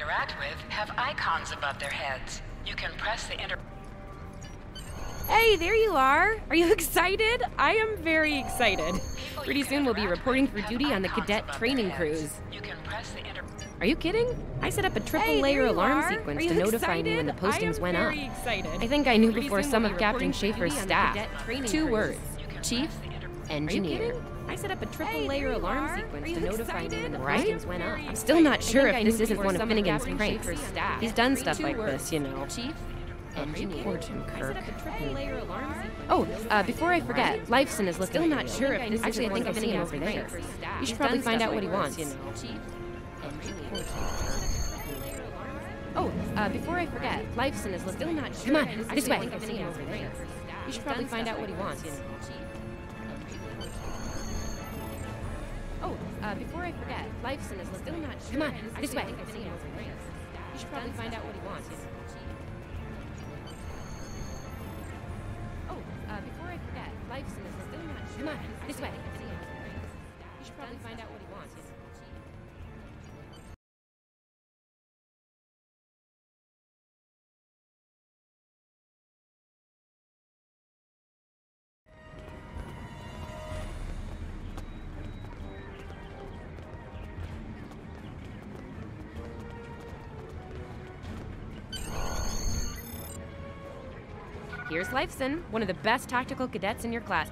interact with have icons above their heads. You can press the Hey, there you are! Are you excited? I am very excited. Pretty soon we'll be reporting for duty on the cadet training cruise. You can press the Are you kidding? I set up a triple-layer alarm sequence to notify me when the postings went up. I think I knew before some of Captain Schaefer's staff. 2 words. Chief, Engineer. I set up a triple-layer alarm sequence to notify me when the postings went up. I'm still not sure if this isn't one of Finnegan's pranks. He's done stuff like this, you know. Chief, Engineer. Poor Jim Kirk. Oh, before I forget, Lifeson is looking. Still not sure if this actually. I think I've seen him over there. You should probably find out what he wants. Oh, before I forget, Lifeson is looking. Still not sure. Come on, this way. You should probably find out what he wants. Oh, before I forget, Lifeson is still not sure. Come on, this way. You should probably find out what he wants. Oh, before I forget, Lifeson is still not sure. Come on, this way. You should probably find out what he wants. Here's Lifeson, one of the best tactical cadets in your class.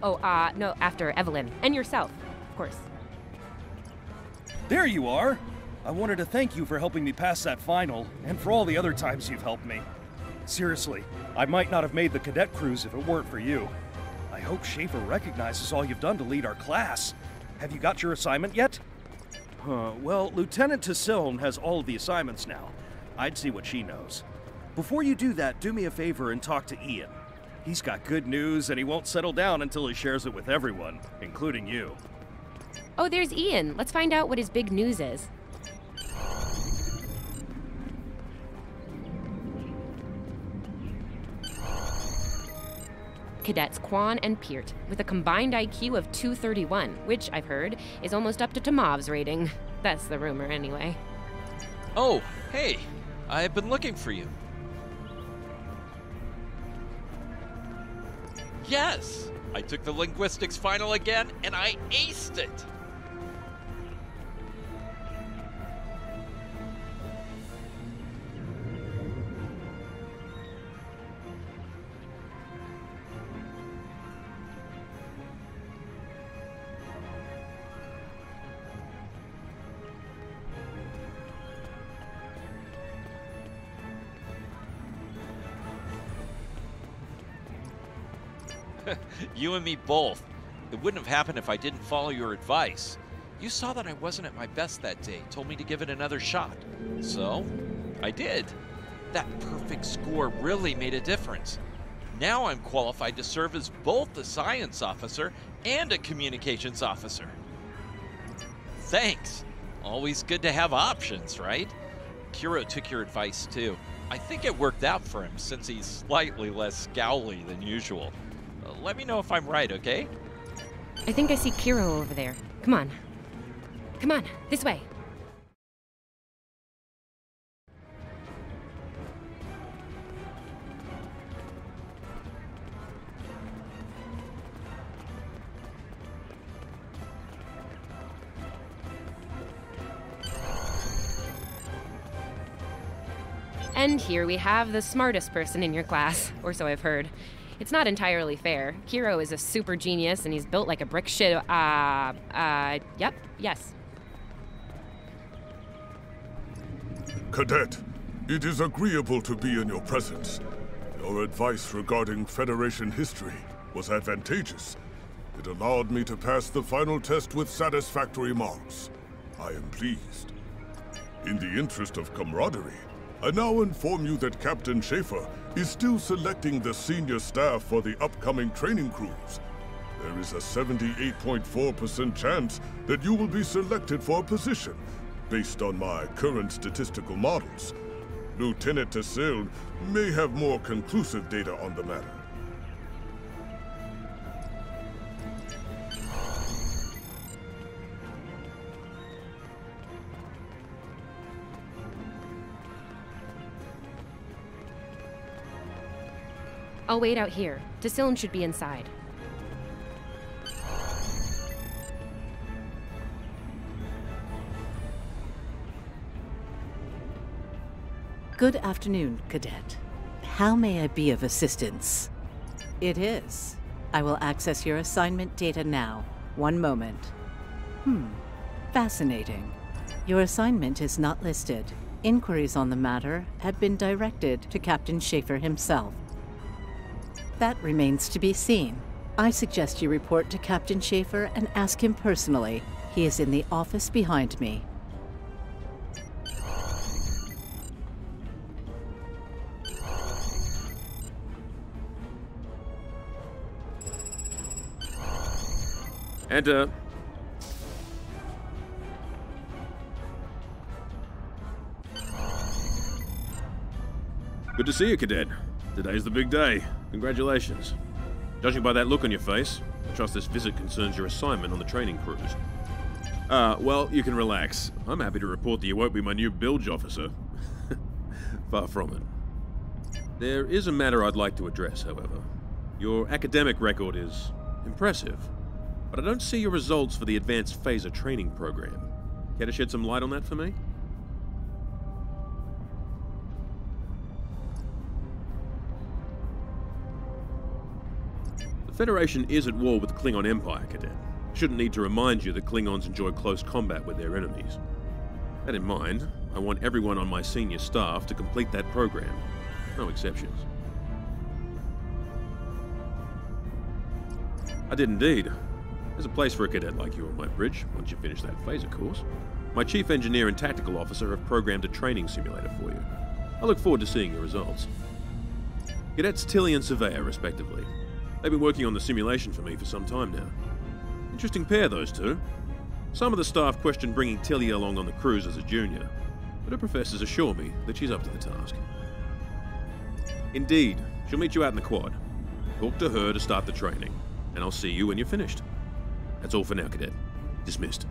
Oh, no, after Evelyn. And yourself, of course. There you are! I wanted to thank you for helping me pass that final, and for all the other times you've helped me. Seriously, I might not have made the cadet cruise if it weren't for you. I hope Schaefer recognizes all you've done to lead our class. Have you got your assignment yet? Well, Lieutenant Tassiln has all of the assignments now. I'd see what she knows. Before you do that, do me a favor and talk to Ian. He's got good news, and he won't settle down until he shares it with everyone, including you. Oh, there's Ian. Let's find out what his big news is. Cadets Quan and Peart, with a combined IQ of 231, which, I've heard, is almost up to Tomov's rating. That's the rumor, anyway. Oh, hey. I've been looking for you. Yes! I took the linguistics final again, and I aced it! You and me both. It wouldn't have happened if I didn't follow your advice. You saw that I wasn't at my best that day, told me to give it another shot. So, I did. That perfect score really made a difference. Now I'm qualified to serve as both a science officer and a communications officer. Thanks. Always good to have options, right? Kiro took your advice too. I think it worked out for him since he's slightly less scowly than usual. Let me know if I'm right, okay? I think I see Kiro over there. Come on. Come on, this way. And here we have the smartest person in your class, or so I've heard. It's not entirely fair. Kiro is a super genius, and he's built like a brick shit. Yep, yes. Cadet, it is agreeable to be in your presence. Your advice regarding Federation history was advantageous. It allowed me to pass the final test with satisfactory marks. I am pleased. In the interest of camaraderie, I now inform you that Captain Schaefer is still selecting the senior staff for the upcoming training cruise. There is a 78.4% chance that you will be selected for a position, based on my current statistical models. Lieutenant Tassiln may have more conclusive data on the matter. I'll wait out here. Tasiln should be inside. Good afternoon, Cadet. How may I be of assistance? It is. I will access your assignment data now. One moment. Fascinating. Your assignment is not listed. Inquiries on the matter have been directed to Captain Schaefer himself. That remains to be seen. I suggest you report to Captain Schaefer and ask him personally. He is in the office behind me. Enter. Good to see you, Cadet. Today's the big day. Congratulations. Judging by that look on your face, I trust this visit concerns your assignment on the training cruise. Well, you can relax. I'm happy to report that you won't be my new bilge officer. Far from it. There is a matter I'd like to address, however. Your academic record is impressive, but I don't see your results for the Advanced Phaser Training Program. Care to shed some light on that for me? The Federation is at war with the Klingon Empire, Cadet. Shouldn't need to remind you that Klingons enjoy close combat with their enemies. That in mind, I want everyone on my senior staff to complete that program. No exceptions. I did indeed. There's a place for a cadet like you on my bridge, once you finish that phaser course. My chief engineer and tactical officer have programmed a training simulator for you. I look forward to seeing your results. Cadets Tilly and Surveyor, respectively. They've been working on the simulation for me for some time now. Interesting pair, those two. Some of the staff question bringing Tilly along on the cruise as a junior, but her professors assure me that she's up to the task. Indeed, she'll meet you out in the quad. Talk to her to start the training, and I'll see you when you're finished. That's all for now, Cadet. Dismissed.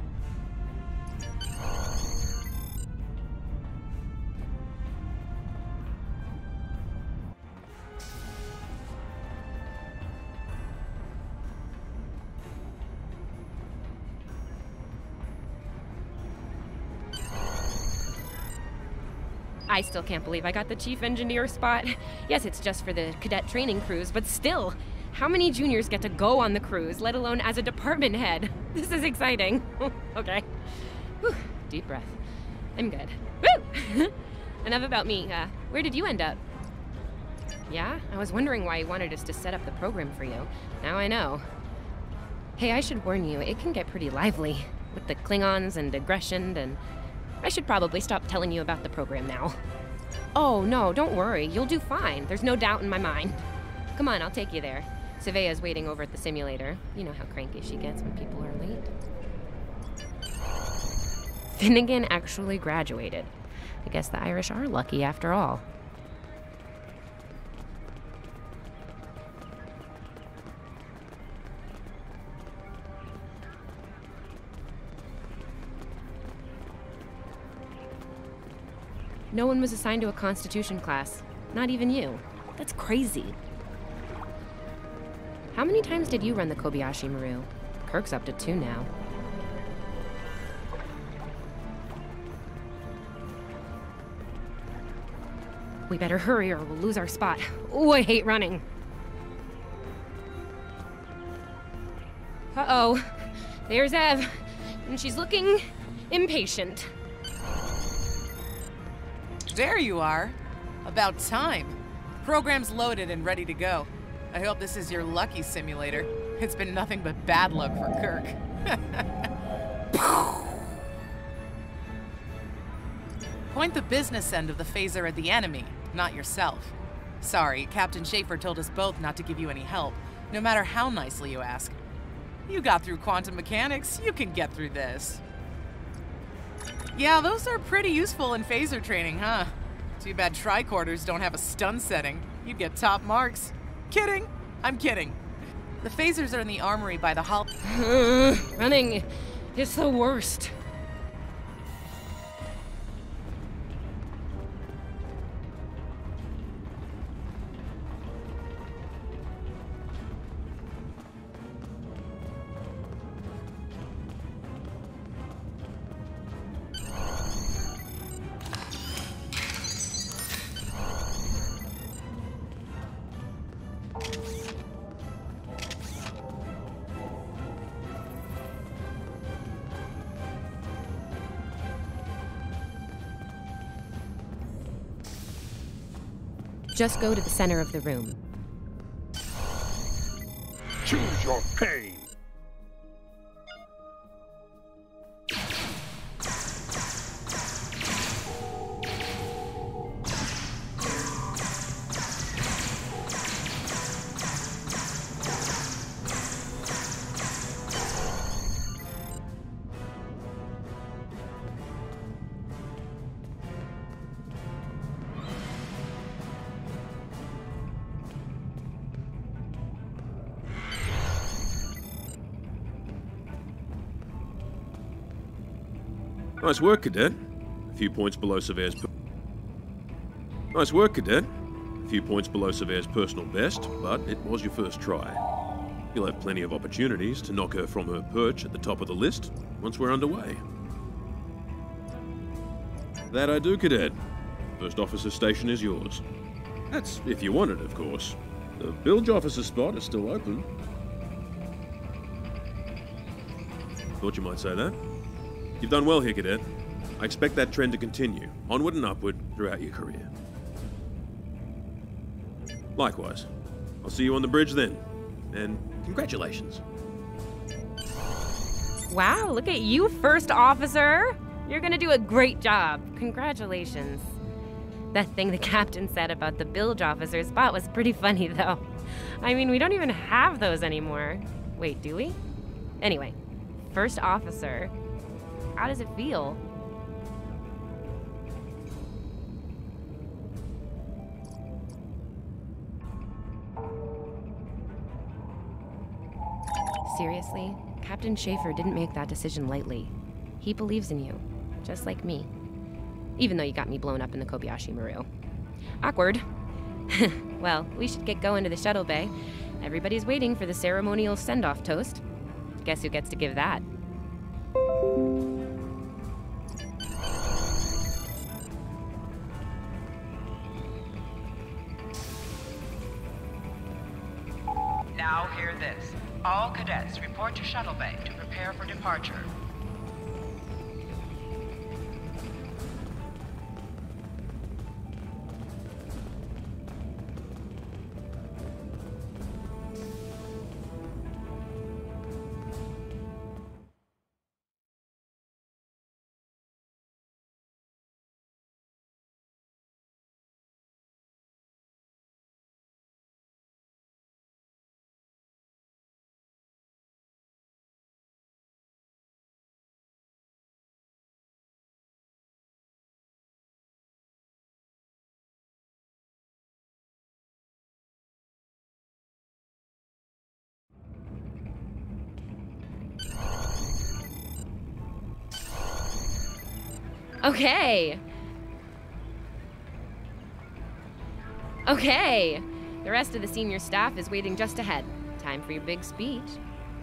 I still can't believe I got the chief engineer spot. Yes, it's just for the cadet training cruise, but still, how many juniors get to go on the cruise, let alone as a department head? This is exciting. Okay. Whew. Deep breath. I'm good. Woo! Enough about me. Where did you end up? Yeah? I was wondering why you wanted us to set up the program for you. Now I know. Hey, I should warn you, it can get pretty lively. With the Klingons and aggression and... I should probably stop telling you about the program now. Oh, no, don't worry. You'll do fine. There's no doubt in my mind. Come on, I'll take you there. Savea's waiting over at the simulator. You know how cranky she gets when people are late. Finnegan actually graduated. I guess the Irish are lucky after all. No one was assigned to a Constitution class. Not even you. That's crazy. How many times did you run the Kobayashi Maru? Kirk's up to 2 now. We better hurry or we'll lose our spot. Oh, I hate running. Uh-oh. There's Ev. And she's looking impatient. There you are. About time. Program's loaded and ready to go. I hope this is your lucky simulator. It's been nothing but bad luck for Kirk. Point the business end of the phaser at the enemy, not yourself. Sorry, Captain Schaefer told us both not to give you any help, no matter how nicely you ask. You got through quantum mechanics, you can get through this. Yeah, those are pretty useful in phaser training, huh? Too bad tricorders don't have a stun setting. You'd get top marks. Kidding. I'm kidding. The phasers are in the armory by the hall. Running is the worst. Just go to the center of the room. Choose your pain. Nice work, Cadet. A few points below Severe's Nice work, Cadet. A few points below Severe's personal best, but it was your first try. You'll have plenty of opportunities to knock her from her perch at the top of the list once we're underway. That I do, Cadet. First officer station is yours. That's if you want it, of course. The bilge officer spot is still open. Thought you might say that. You've done well here, Cadet. I expect that trend to continue, onward and upward, throughout your career. Likewise. I'll see you on the bridge then. And congratulations. Wow, look at you, First Officer! You're gonna do a great job. Congratulations. That thing the captain said about the bilge officer spot was pretty funny, though. I mean, we don't even have those anymore. Wait, do we? Anyway, First Officer. How does it feel? Seriously, Captain Schaefer didn't make that decision lightly. He believes in you, just like me. Even though you got me blown up in the Kobayashi Maru. Awkward. Well, we should get going to the shuttle bay. Everybody's waiting for the ceremonial send-off toast. Guess who gets to give that? Now hear this. All cadets report to shuttle bay to prepare for departure. Okay. Okay. The rest of the senior staff is waiting just ahead. Time for your big speech.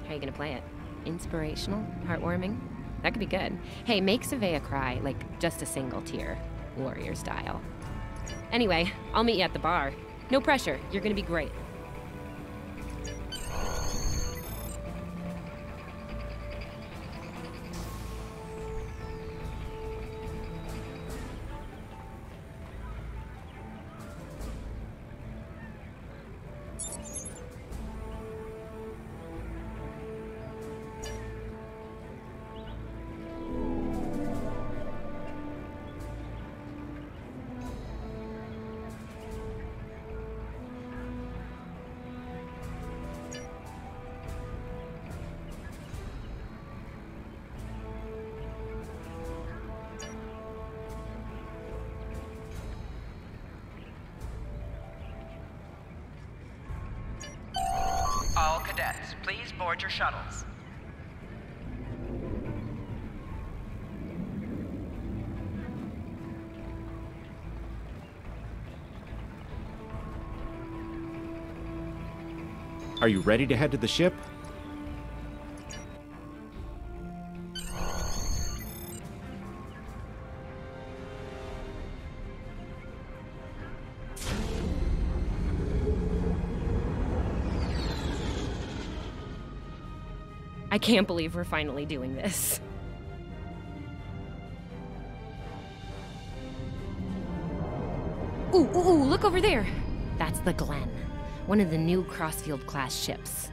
How are you gonna play it? Inspirational? Heartwarming? That could be good. Hey, make Savea cry, like just a single tear. Warrior style. Anyway, I'll meet you at the bar. No pressure. You're gonna be great. All cadets, please board your shuttles. Are you ready to head to the ship? I can't believe we're finally doing this. Ooh, look over there. That's the Glen, one of the new Crossfield-class ships.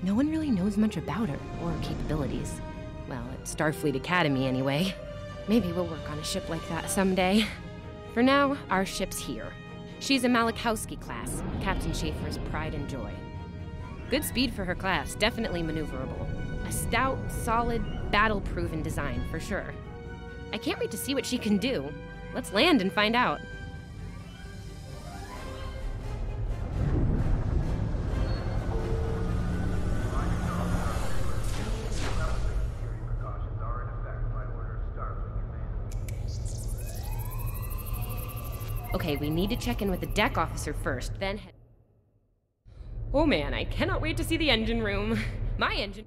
No one really knows much about her, or her capabilities. Well, at Starfleet Academy, anyway. Maybe we'll work on a ship like that someday. For now, our ship's here. She's a Malachowski class, Captain Schaefer's pride and joy. Good speed for her class, definitely maneuverable. A stout, solid, battle-proven design, for sure. I can't wait to see what she can do. Let's land and find out. Okay, we need to check in with the deck officer first, then head... Oh man, I cannot wait to see the engine room. My engine...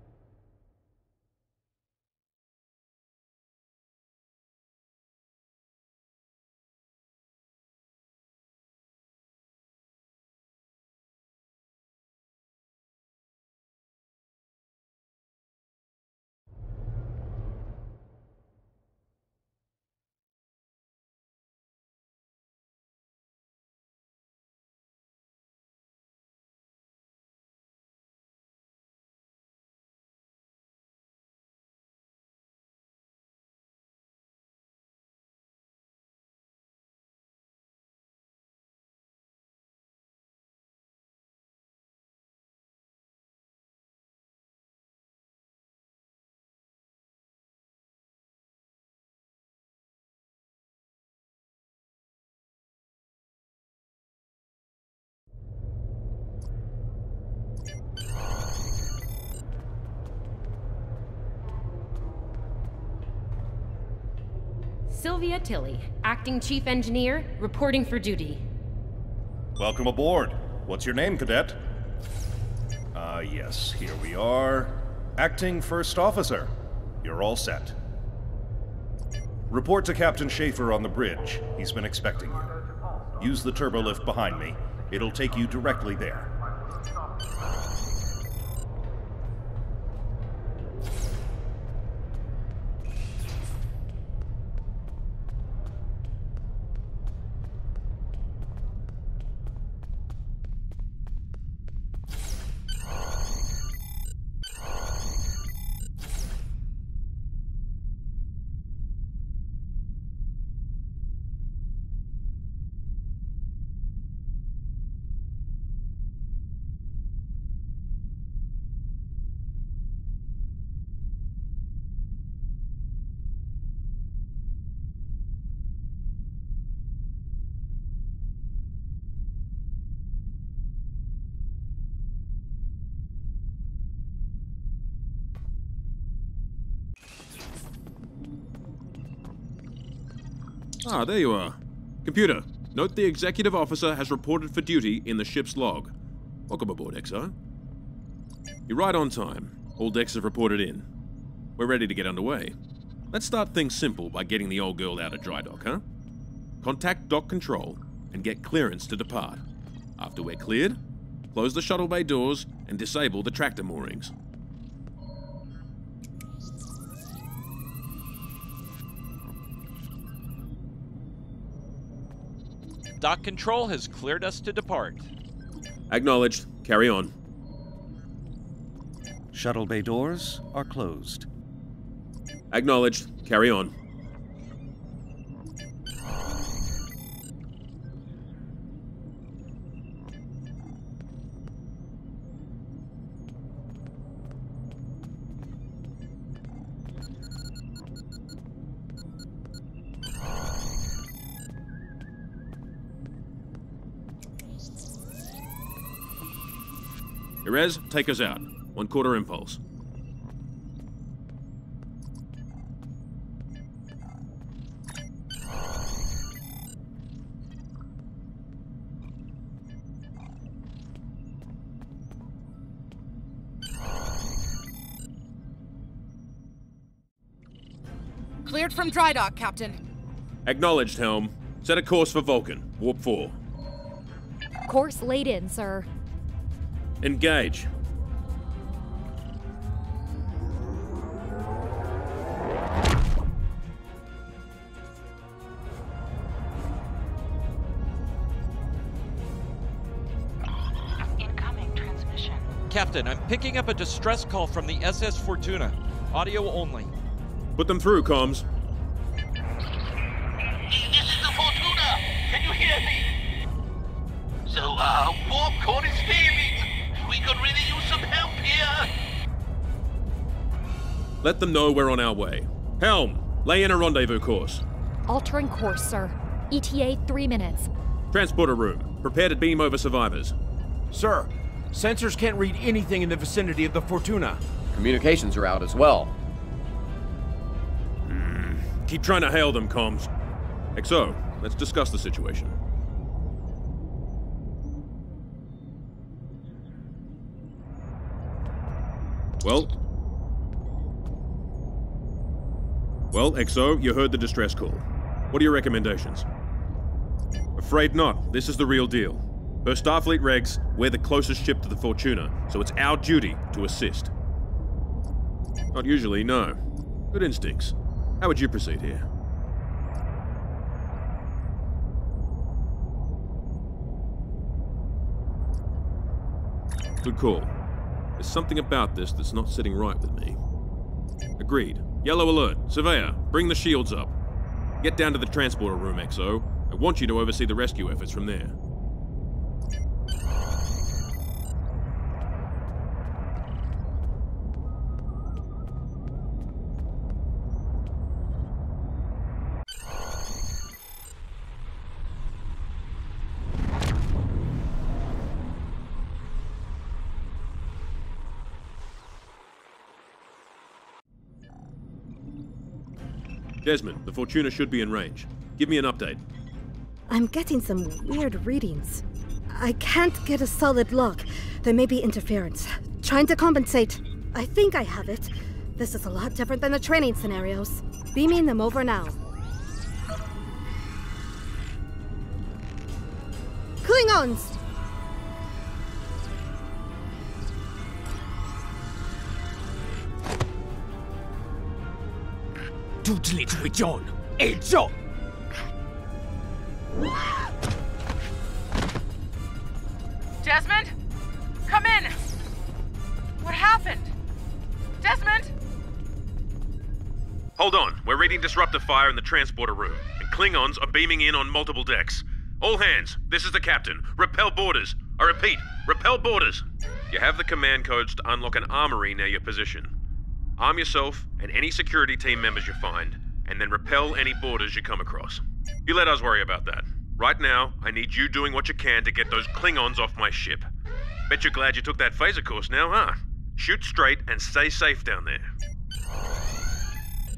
Sylvia Tilley, Acting Chief Engineer, reporting for duty. Welcome aboard. What's your name, Cadet? Yes, here we are. Acting First Officer. You're all set. Report to Captain Schaefer on the bridge. He's been expecting you. Use the turbolift behind me. It'll take you directly there. Ah, there you are. Computer, note the executive officer has reported for duty in the ship's log. Welcome aboard, XO. You're right on time. All decks have reported in. We're ready to get underway. Let's start things simple by getting the old girl out of dry dock, huh? Contact dock control and get clearance to depart. After we're cleared, close the shuttle bay doors and disable the tractor moorings. Dock control has cleared us to depart. Acknowledged. Carry on. Shuttle bay doors are closed. Acknowledged. Carry on. Erez, take us out. 1/4 impulse. Cleared from dry dock, Captain. Acknowledged, Helm. Set a course for Vulcan. Warp 4. Course laid in, sir. Engage. Captain, I'm picking up a distress call from the SS Fortuna. Audio only. Put them through, comms. This is the Fortuna! Can you hear me? So, warp core is failing. We could really use some help here. Let them know we're on our way. Helm, lay in a rendezvous course. Altering course, sir. ETA 3 minutes. Transporter room. Prepare to beam over survivors. Sir, sensors can't read anything in the vicinity of the Fortuna. Communications are out as well. Keep trying to hail them, comms. XO, let's discuss the situation. Well, XO, you heard the distress call. What are your recommendations? Afraid not. This is the real deal. Per Starfleet regs, we're the closest ship to the Fortuna, so it's our duty to assist. Not usually, no. Good instincts. How would you proceed here? Good call. There's something about this that's not sitting right with me. Agreed. Yellow alert. Surveyor, bring the shields up. Get down to the transporter room, XO. I want you to oversee the rescue efforts from there. Desmond, the Fortuna should be in range. Give me an update. I'm getting some weird readings. I can't get a solid lock. There may be interference. Trying to compensate. I think I have it. This is a lot different than the training scenarios. Beaming them over now. Klingons! Desmond? Come in! What happened? Desmond? Hold on. We're reading disruptor fire in the transporter room, and Klingons are beaming in on multiple decks. All hands, this is the captain. Repel borders. I repeat, repel borders. You have the command codes to unlock an armory near your position. Arm yourself and any security team members you find, and then repel any borders you come across. You let us worry about that. Right now, I need you doing what you can to get those Klingons off my ship. Bet you're glad you took that phaser course now, huh? Shoot straight and stay safe down there.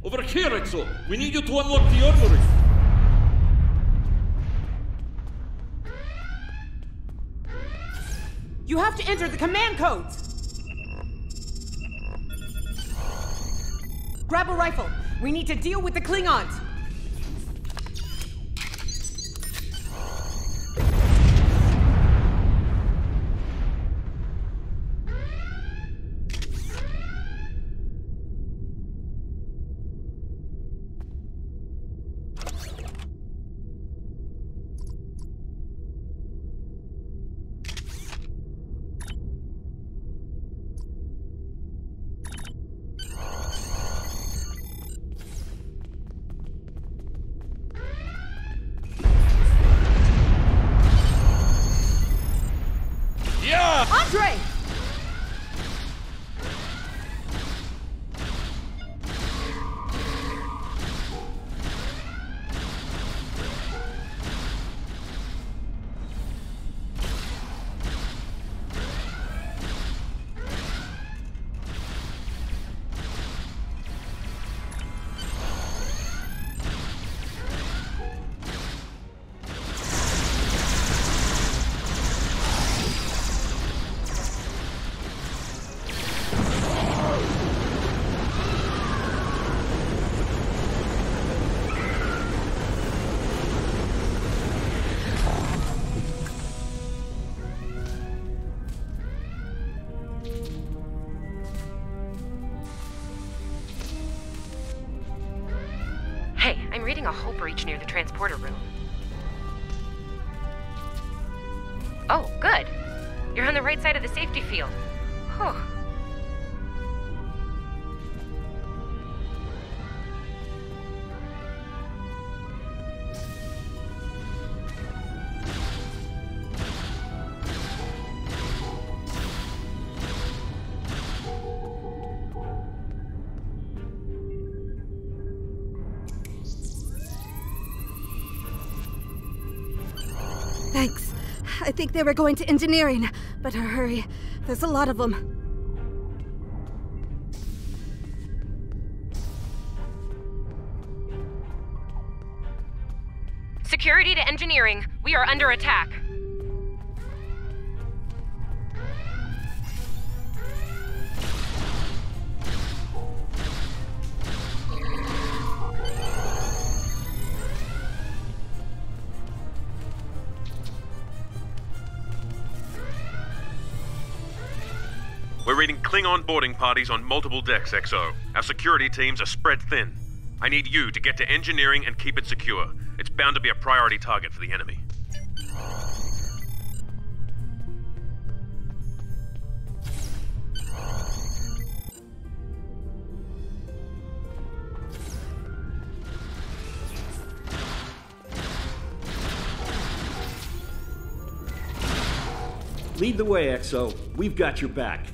Over here, Exo! We need you to unlock the armory! You have to enter the command codes! Grab a rifle. We need to deal with the Klingons. Andre! I'm reading a hull breach near the transporter room. Oh, good. You're on the right side of the safety field. Whew. Thanks. I think they were going to engineering. Better hurry. There's a lot of them. Security to engineering. We are under attack. We're reading Klingon boarding parties on multiple decks, XO. Our security teams are spread thin. I need you to get to engineering and keep it secure. It's bound to be a priority target for the enemy. Lead the way, XO. We've got your back.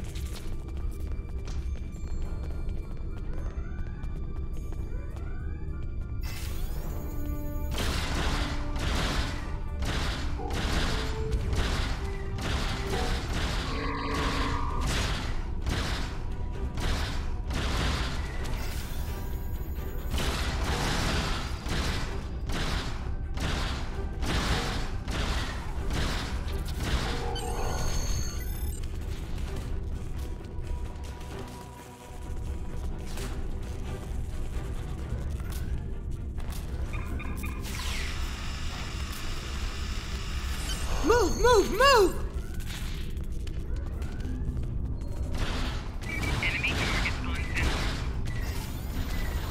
Move, move, move!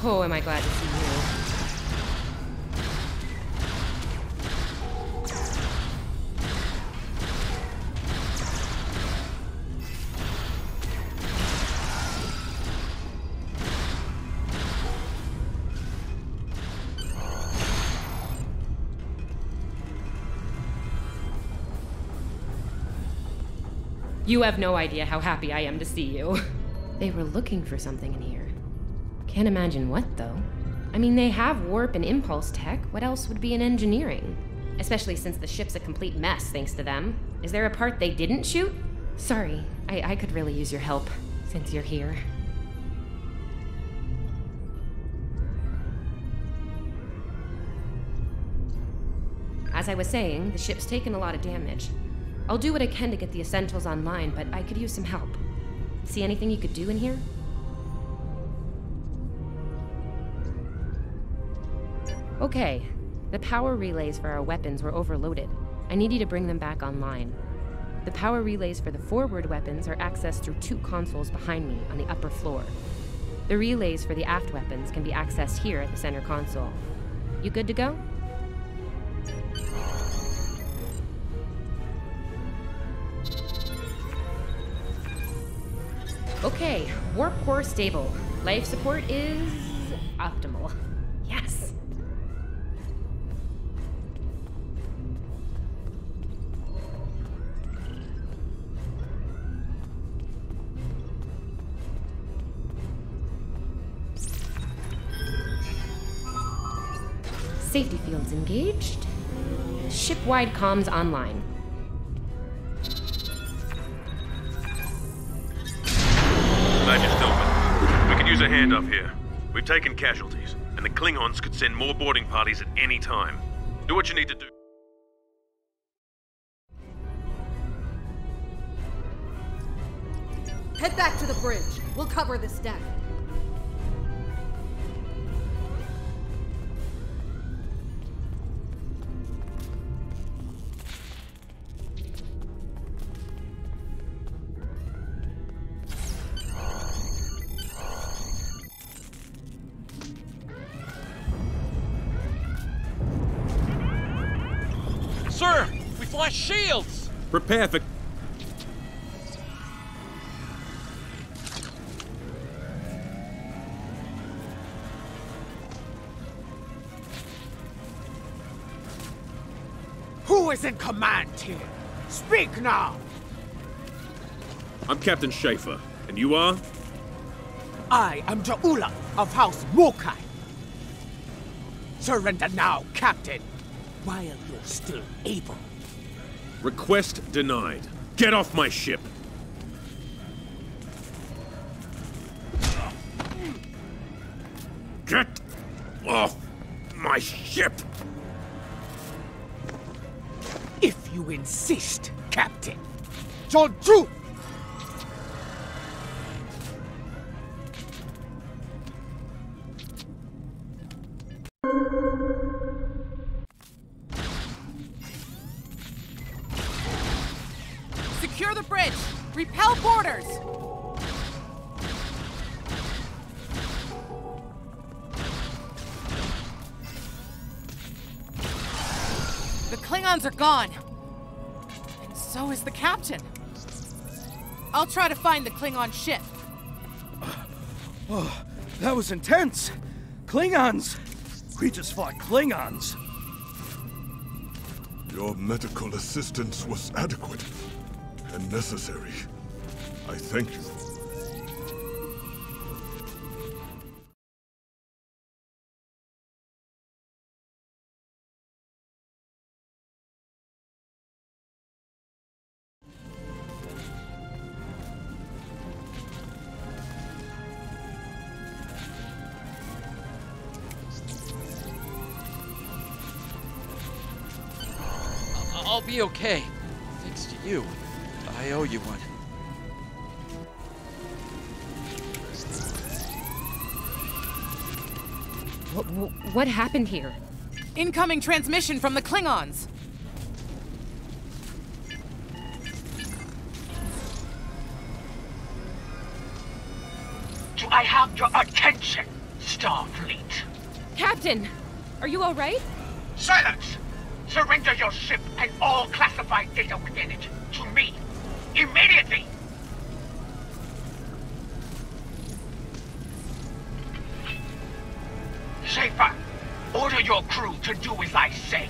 Oh, am I glad to see you. You have no idea how happy I am to see you. They were looking for something in here. Can't imagine what, though. I mean, they have warp and impulse tech. What else would be in engineering? Especially since the ship's a complete mess, thanks to them. Is there a part they didn't shoot? Sorry, I could really use your help, since you're here. As I was saying, the ship's taken a lot of damage. I'll do what I can to get the essentials online, but I could use some help. See anything you could do in here? Okay. The power relays for our weapons were overloaded. I need you to bring them back online. The power relays for the forward weapons are accessed through 2 consoles behind me on the upper floor. The relays for the aft weapons can be accessed here at the center console. You good to go? Okay, warp core stable. Life support is optimal. Yes. Safety fields engaged. Ship-wide comms online. Major Stillman, we could use a handoff here. We've taken casualties, and the Klingons could send more boarding parties at any time. Do what you need to do. Head back to the bridge. We'll cover this deck. Sir, we flashed shields! Prepare for... Who is in command here? Speak now! I'm Captain Schaefer, and you are? I am Ja'ula of House Mokai. Surrender now, Captain, while you're still able. Request denied. Get off my ship! Get off my ship! If you insist, Captain. Joju! Secure the bridge! Repel boarders! The Klingons are gone. And so is the captain. I'll try to find the Klingon ship. Oh, that was intense! Klingons! We just fought Klingons! Your medical assistance was adequate and necessary. I thank you. I'll be okay. Thanks to you. I owe you one. What happened here? Incoming transmission from the Klingons. Do I have your attention, Starfleet? Captain! Are you alright? Silence! Surrender your ship and all classified data within it to me. Immediately! Schaefer, order your crew to do as I say.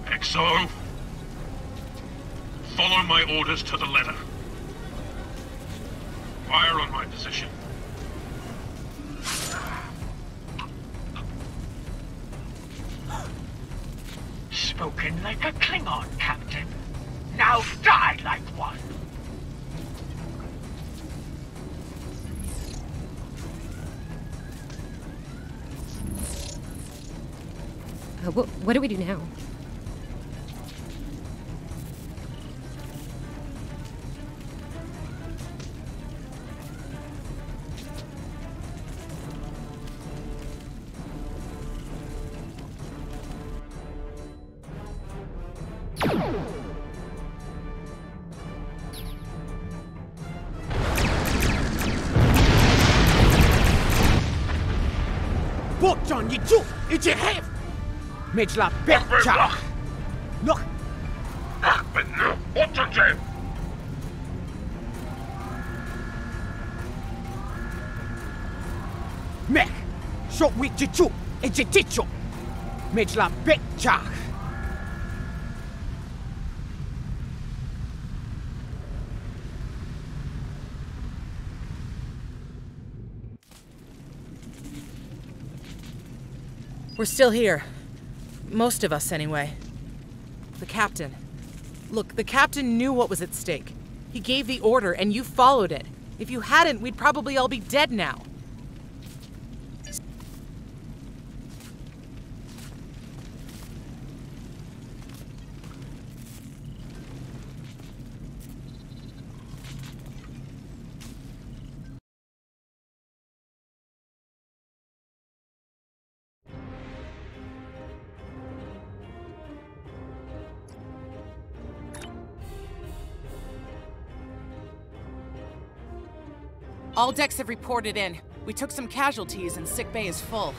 XO, follow my orders to the letter. Fire on my position. Spoken like a Klingon, Captain. Now die like one. What do we do now? Botjon Yichu, 이제 해! Mijla Betja! Look! Ahmed, 어쩌지? Mech! Shot with Yichu, 이제 Ticho! Mijla Betja! We're still here. Most of us, anyway. The captain. Look, the captain knew what was at stake. He gave the order, and you followed it. If you hadn't, we'd probably all be dead now. All decks have reported in. We took some casualties and sickbay is full.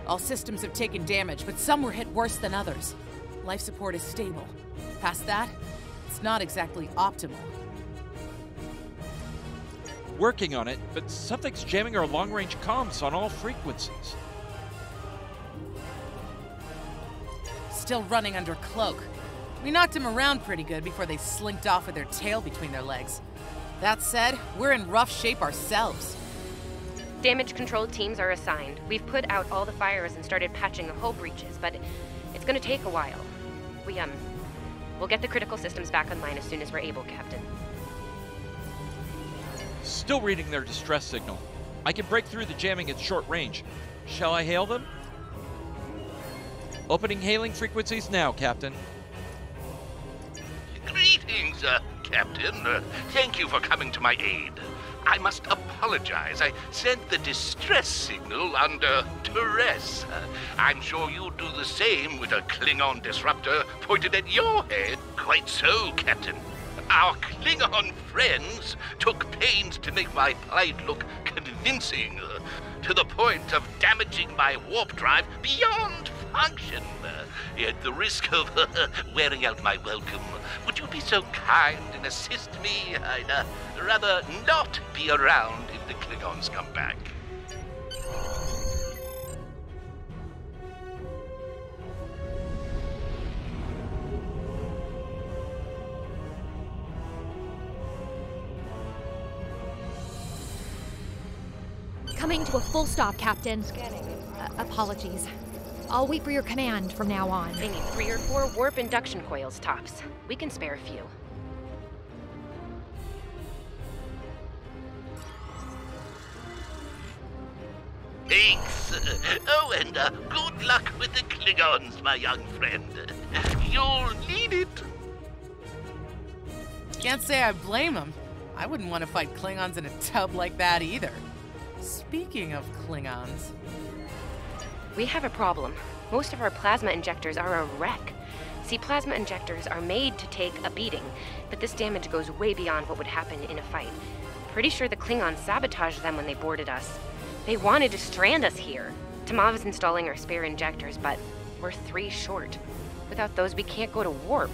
All systems have taken damage, but some were hit worse than others. Life support is stable. Past that, it's not exactly optimal. Working on it, but something's jamming our long-range comms on all frequencies. still running under cloak. We knocked them around pretty good before they slinked off with their tail between their legs. That said, we're in rough shape ourselves. Damage control teams are assigned. We've put out all the fires and started patching the hull breaches, but it's gonna take a while. We'll get the critical systems back online as soon as we're able, Captain. Still reading their distress signal. I can break through the jamming at short range. Shall I hail them? Opening hailing frequencies now, Captain. Greetings, Captain. Thank you for coming to my aid. I must apologize. I sent the distress signal under duress. I'm sure you'd do the same with a Klingon disruptor pointed at your head. Quite so, Captain. Our Klingon friends took pains to make my plight look convincing, to the point of damaging my warp drive beyond function. At the risk of wearing out my welcome, would you be so kind and assist me? I'd rather not be around if the Klingons come back. Coming to a full stop, Captain. Apologies. I'll wait for your command from now on. They need 3 or 4 warp induction coils tops. We can spare a few. Thanks. Oh, and good luck with the Klingons, my young friend. You'll need it. Can't say I blame them. I wouldn't want to fight Klingons in a tub like that either. Speaking of Klingons... We have a problem. Most of our plasma injectors are a wreck. See, plasma injectors are made to take a beating, but this damage goes way beyond what would happen in a fight. Pretty sure the Klingons sabotaged them when they boarded us. They wanted to strand us here. Tamav is installing our spare injectors, but we're 3 short. Without those, we can't go to warp.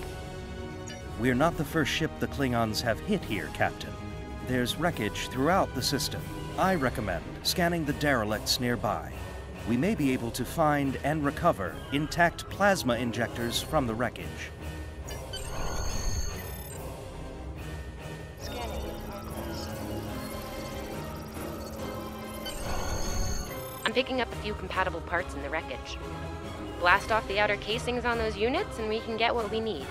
We're not the first ship the Klingons have hit here, Captain. There's wreckage throughout the system. I recommend scanning the derelicts nearby. We may be able to find and recover intact plasma injectors from the wreckage. I'm picking up a few compatible parts in the wreckage. Blast off the outer casings on those units and we can get what we need.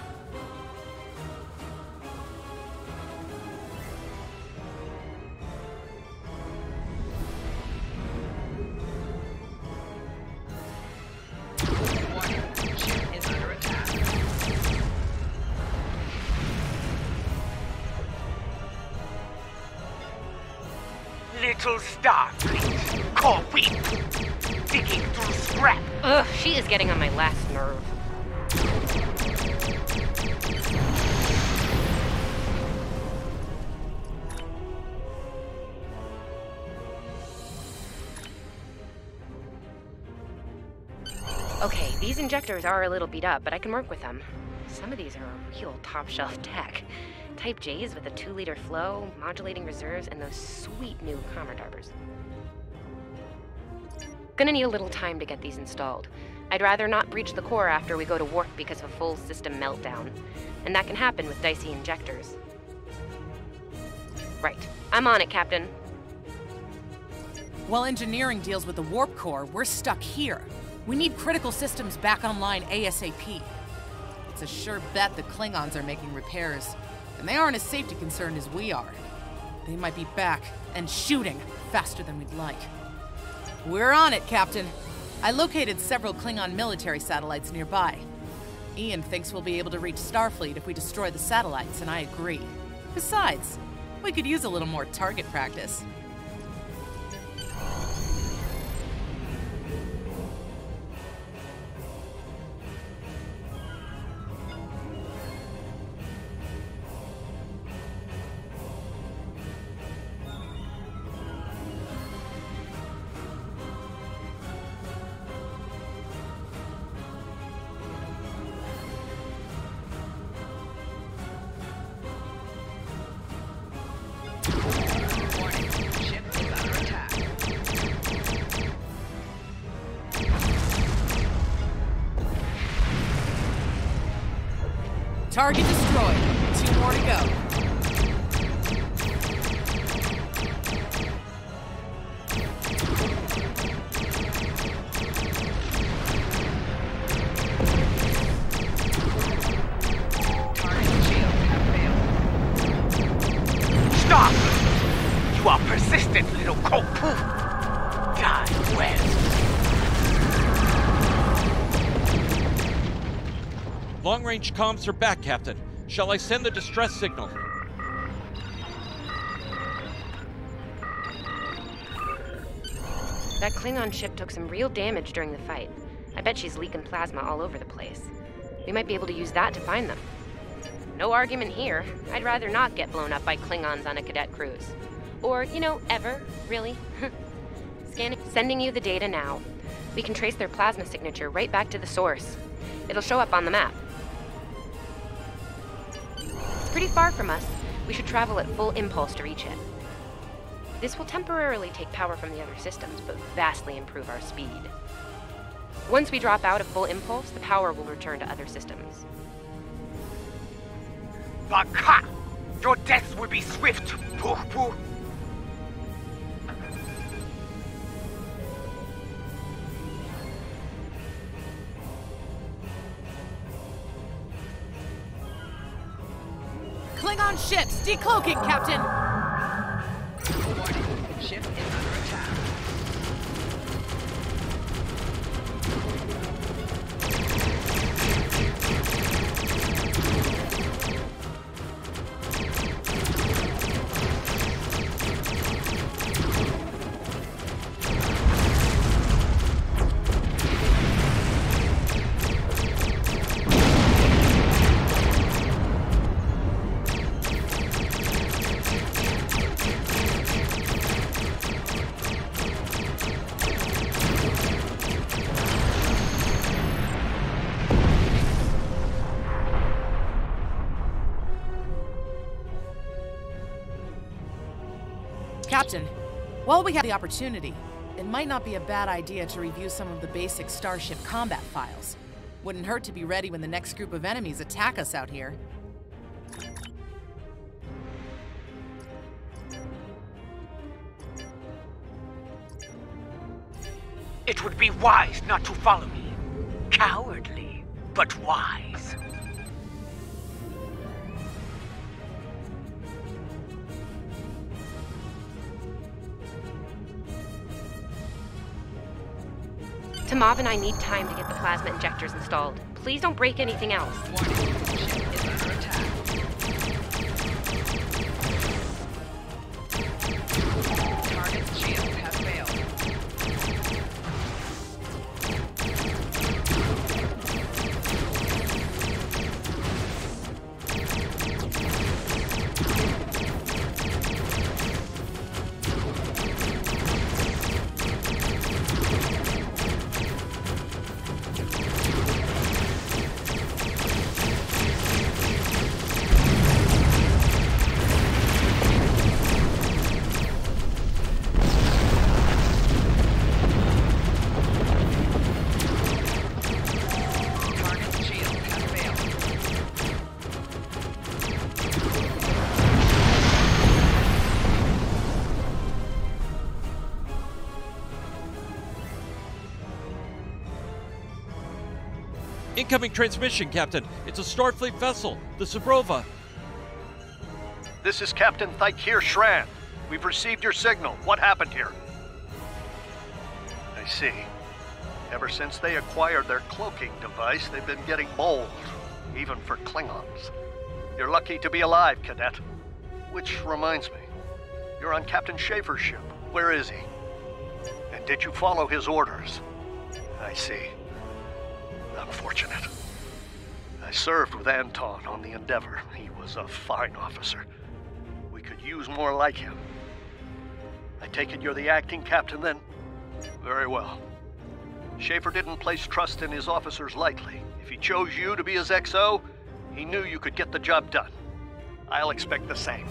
Little Starfleet, core weak, digging through scrap. Ugh, she is getting on my last nerve. Okay, these injectors are a little beat up, but I can work with them. Some of these are a real top-shelf tech. Type J's with a 2-liter flow, modulating reserves, and those sweet new comrade arbors. Gonna need a little time to get these installed. I'd rather not breach the core after we go to warp because of a full system meltdown. And that can happen with dicey injectors. Right. I'm on it, Captain. While engineering deals with the warp core, we're stuck here. We need critical systems back online ASAP. It's a sure bet the Klingons are making repairs. And they aren't as safety concerned as we are. They might be back and shooting faster than we'd like. We're on it, Captain. I located several Klingon military satellites nearby. Ian thinks we'll be able to reach Starfleet if we destroy the satellites, and I agree. Besides, we could use a little more target practice. Target destroyed. 2 more to go. Stop! You are persistent, little cold poo. Die well. Long-range comms are back, Captain. Shall I send the distress signal? That Klingon ship took some real damage during the fight. I bet she's leaking plasma all over the place. We might be able to use that to find them. No argument here. I'd rather not get blown up by Klingons on a cadet cruise. Or, ever, really. Sending you the data now. We can trace their plasma signature right back to the source. It'll show up on the map. It's pretty far from us. We should travel at full impulse to reach it. This will temporarily take power from the other systems, but vastly improve our speed. Once we drop out of full impulse, the power will return to other systems. Baka! Your death will be swift, poo-poo. Klingon ships, decloaking, Captain! Warning, ship is under attack. Captain, while we have the opportunity, it might not be a bad idea to review some of the basic Starship combat files. Wouldn't hurt to be ready when the next group of enemies attack us out here. It would be wise not to follow me. Cowardly, but wise. Tamav and I need time to get the plasma injectors installed. Please don't break anything else. Warning, ship is under attack. Target's shield has failed. Incoming transmission, Captain. It's a Starfleet vessel, the Sabrova. This is Captain Thykir Shran. We've received your signal. What happened here? I see. Ever since they acquired their cloaking device, they've been getting bold, even for Klingons. You're lucky to be alive, Cadet. Which reminds me, you're on Captain Schaefer's ship. Where is he? And did you follow his orders? I see. Unfortunate. I served with Anton on the Endeavor. He was a fine officer. We could use more like him. I take it you're the acting captain then? Very well. Schaefer didn't place trust in his officers lightly. If he chose you to be his XO, he knew you could get the job done. I'll expect the same.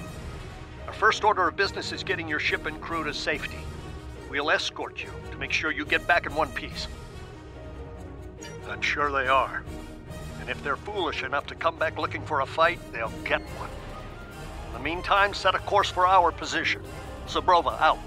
Our first order of business is getting your ship and crew to safety. We'll escort you to make sure you get back in one piece. I'm sure they are. And And if they're foolish enough to come back looking for a fight, they'll get one. In the meantime, set a course for our position. Zabrova out.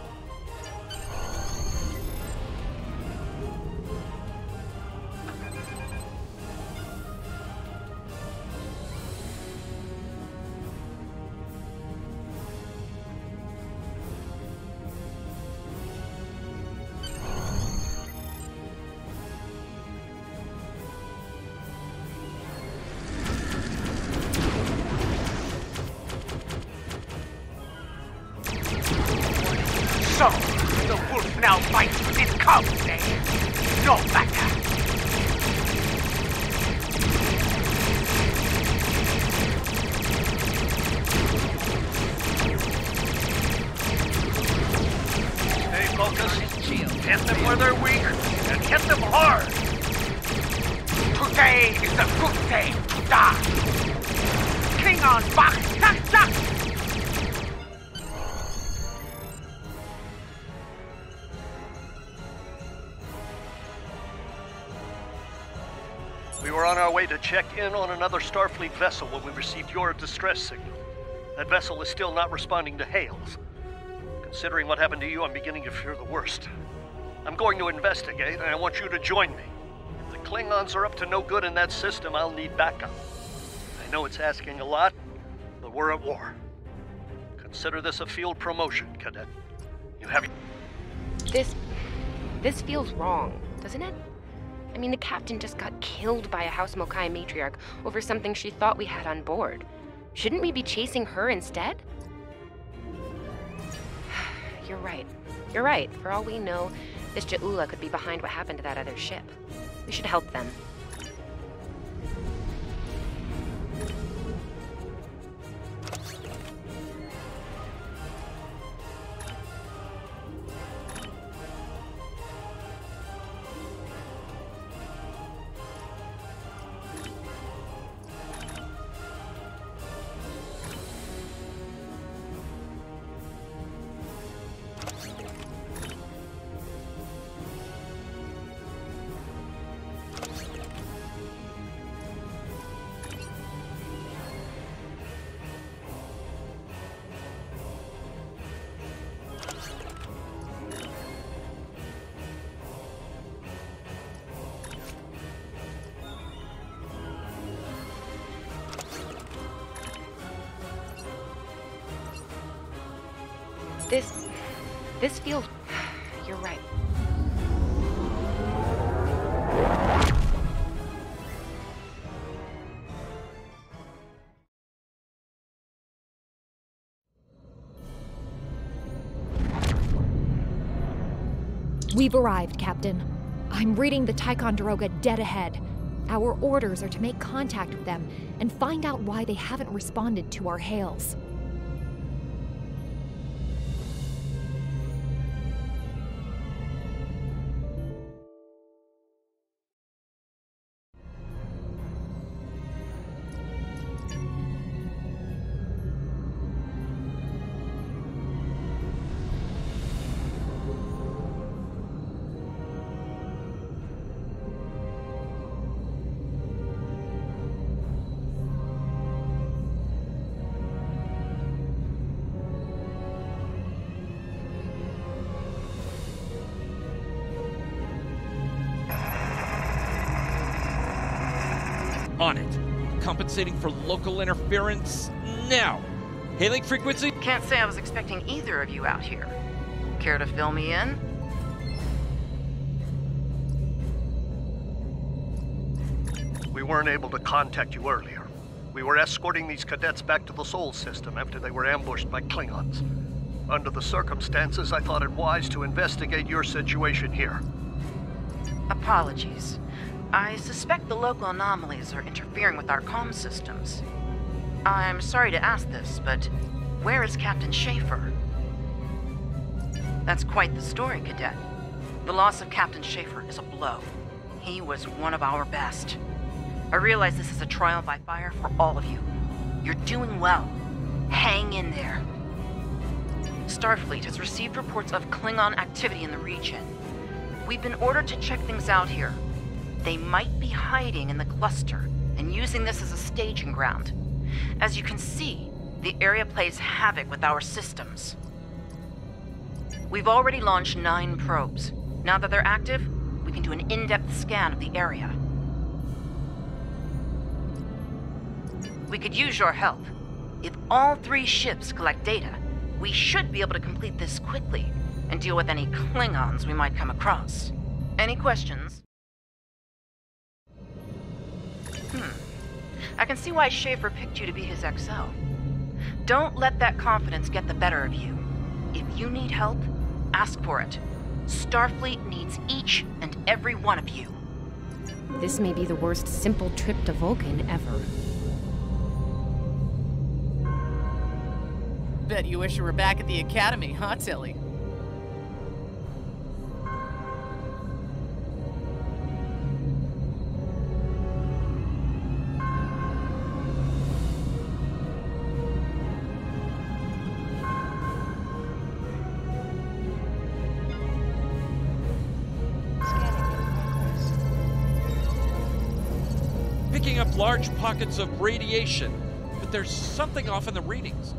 So, the wolf now bites with his cubs, eh? No matter. Stay focused. Hit them where they're weak, and hit them hard. Today is a good day to die. Klingon back, tak. We were on our way to check in on another Starfleet vessel when we received your distress signal. That vessel is still not responding to hails. Considering what happened to you, I'm beginning to fear the worst. I'm going to investigate, and I want you to join me. If the Klingons are up to no good in that system, I'll need backup. I know it's asking a lot, but we're at war. Consider this a field promotion, Cadet. You have... This feels wrong, doesn't it? I mean, the captain just got killed by a House Mokai matriarch over something she thought we had on board. Shouldn't we be chasing her instead? You're right. You're right. For all we know, this Ja'ula could be behind what happened to that other ship. We should help them. This feels... You're right. We've arrived, Captain. I'm reading the Ticonderoga dead ahead. Our orders are to make contact with them and find out why they haven't responded to our hails. On it. Compensating for local interference now. Hailing frequency? Can't say I was expecting either of you out here. Care to fill me in? We weren't able to contact you earlier. We were escorting these cadets back to the Sol system after they were ambushed by Klingons. Under the circumstances, I thought it wise to investigate your situation here. Apologies. I suspect the local anomalies are interfering with our comm systems. I'm sorry to ask this, but where is Captain Schaefer? That's quite the story, Cadet. The loss of Captain Schaefer is a blow. He was one of our best. I realize this is a trial by fire for all of you. You're doing well. Hang in there. Starfleet has received reports of Klingon activity in the region. We've been ordered to check things out here. They might be hiding in the cluster and using this as a staging ground. As you can see, the area plays havoc with our systems. We've already launched 9 probes. Now that they're active, we can do an in-depth scan of the area. We could use your help. If all 3 ships collect data, we should be able to complete this quickly and deal with any Klingons we might come across. Any questions? I can see why Schaefer picked you to be his XO. Don't let that confidence get the better of you. If you need help, ask for it. Starfleet needs each and every one of you. This may be the worst simple trip to Vulcan ever. Bet you wish you were back at the Academy, huh, Tilly? Picking up large pockets of radiation, but there's something off in the readings.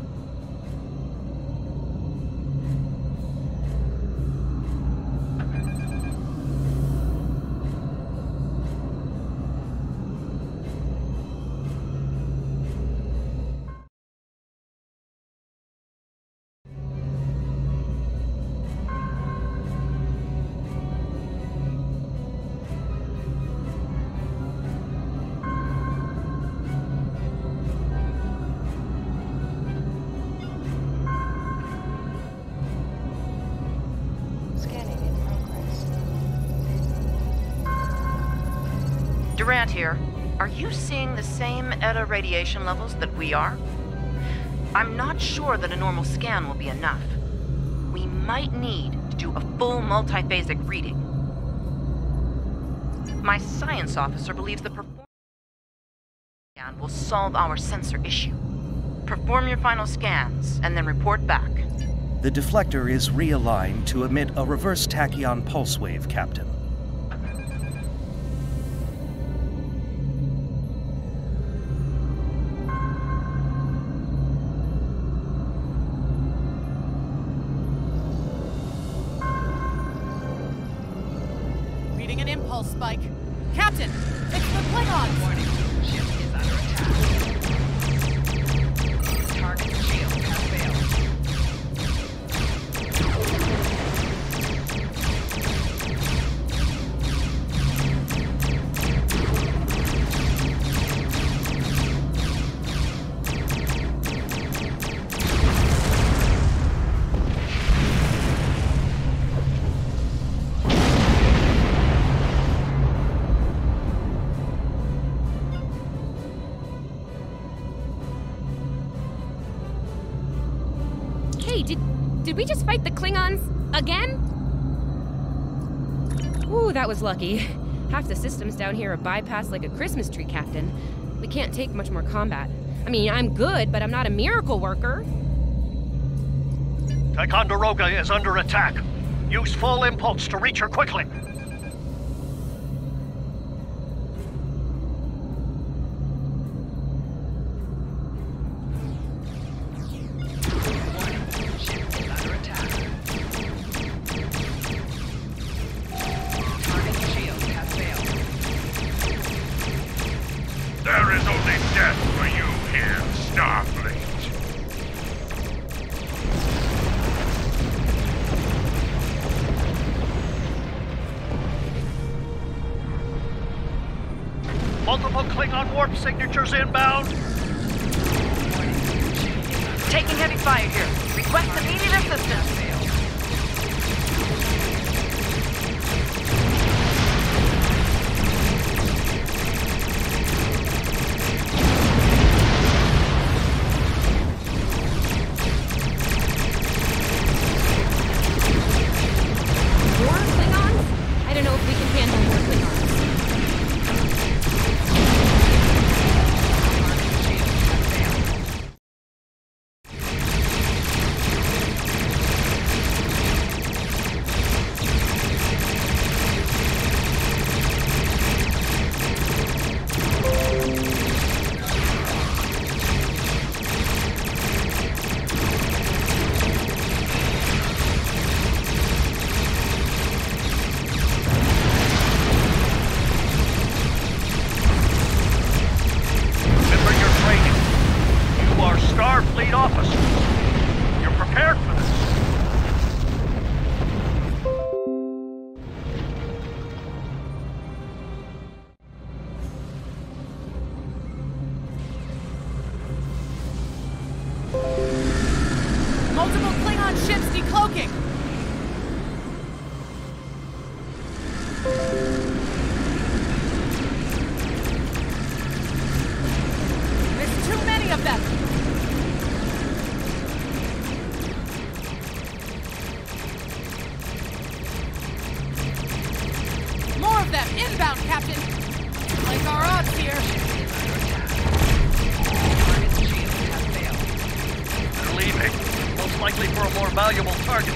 Durant here. Are you seeing the same ETA radiation levels that we are? I'm not sure that a normal scan will be enough. We might need to do a full multiphasic reading. My science officer believes the performance scan will solve our sensor issue. Perform your final scans and then report back. The deflector is realigned to emit a reverse tachyon pulse wave, Captain. An impulse spike. Captain, it's the Klingons! Warning, ship is under attack. Target shield has failed. Hey, did we just fight the Klingons again? Ooh, that was lucky. Half the systems down here are bypassed like a Christmas tree, Captain. We can't take much more combat. I mean, I'm good, but I'm not a miracle worker. Ticonderoga is under attack. Use full impulse to reach her quickly. There is only death for you here, Starfleet. Multiple Klingon warp signatures inbound. Taking heavy fire here. Request immediate assistance. More Klingons? I don't know if we can handle more Klingons. them! Inbound, Captain! Like our odds here! They're leaving. Most likely for a more valuable target.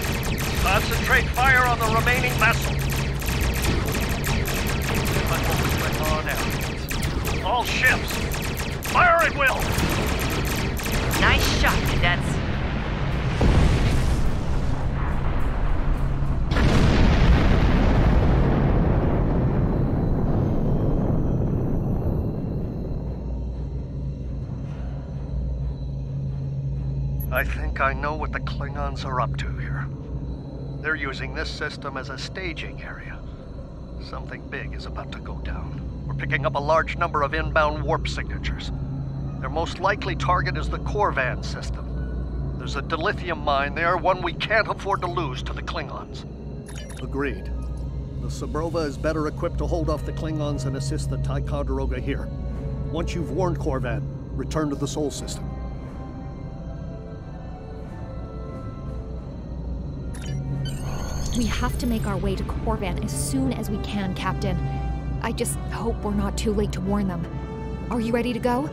Concentrate fire on the remaining vessel. All ships, fire at will! Nice shot, cadets. I think I know what the Klingons are up to here. They're using this system as a staging area. Something big is about to go down. We're picking up a large number of inbound warp signatures. Their most likely target is the Corvan system. There's a dilithium mine there, one we can't afford to lose to the Klingons. Agreed. The Sabrova is better equipped to hold off the Klingons and assist the Ticonderoga here. Once you've warned Corvan, return to the Sol system. We have to make our way to Corvan as soon as we can, Captain. I just hope we're not too late to warn them. Are you ready to go?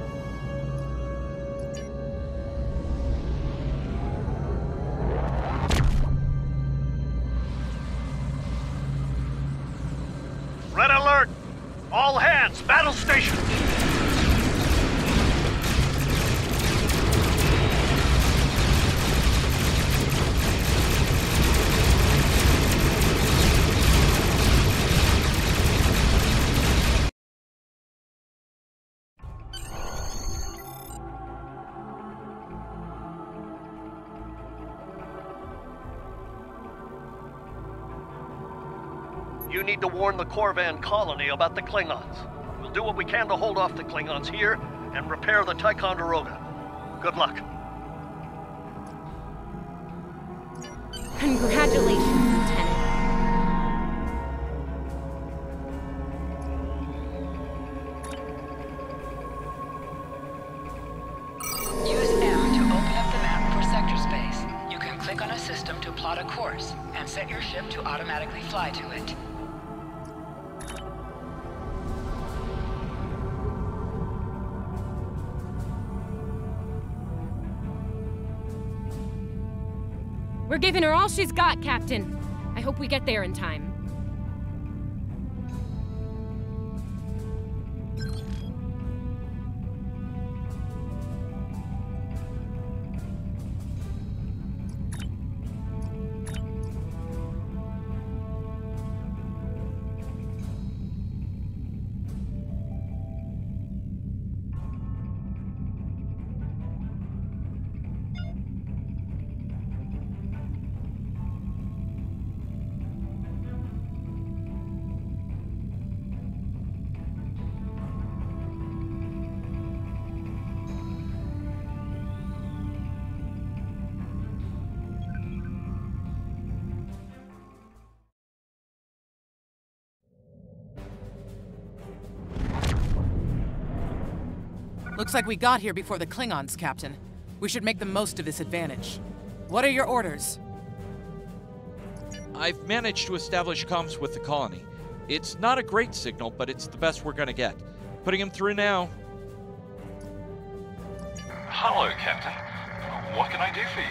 Red alert! All hands, battle station! You need to warn the Corvan colony about the Klingons. We'll do what we can to hold off the Klingons here and repair the Ticonderoga. Good luck. Congratulations, Lieutenant. Use M to open up the map for sector space. You can click on a system to plot a course and set your ship to automatically fly to it. We're giving her all she's got, Captain. I hope we get there in time. Looks like we got here before the Klingons, Captain. We should make the most of this advantage. What are your orders? I've managed to establish comms with the colony. It's not a great signal, but it's the best we're gonna get. Putting him through now. Hello, Captain. What can I do for you?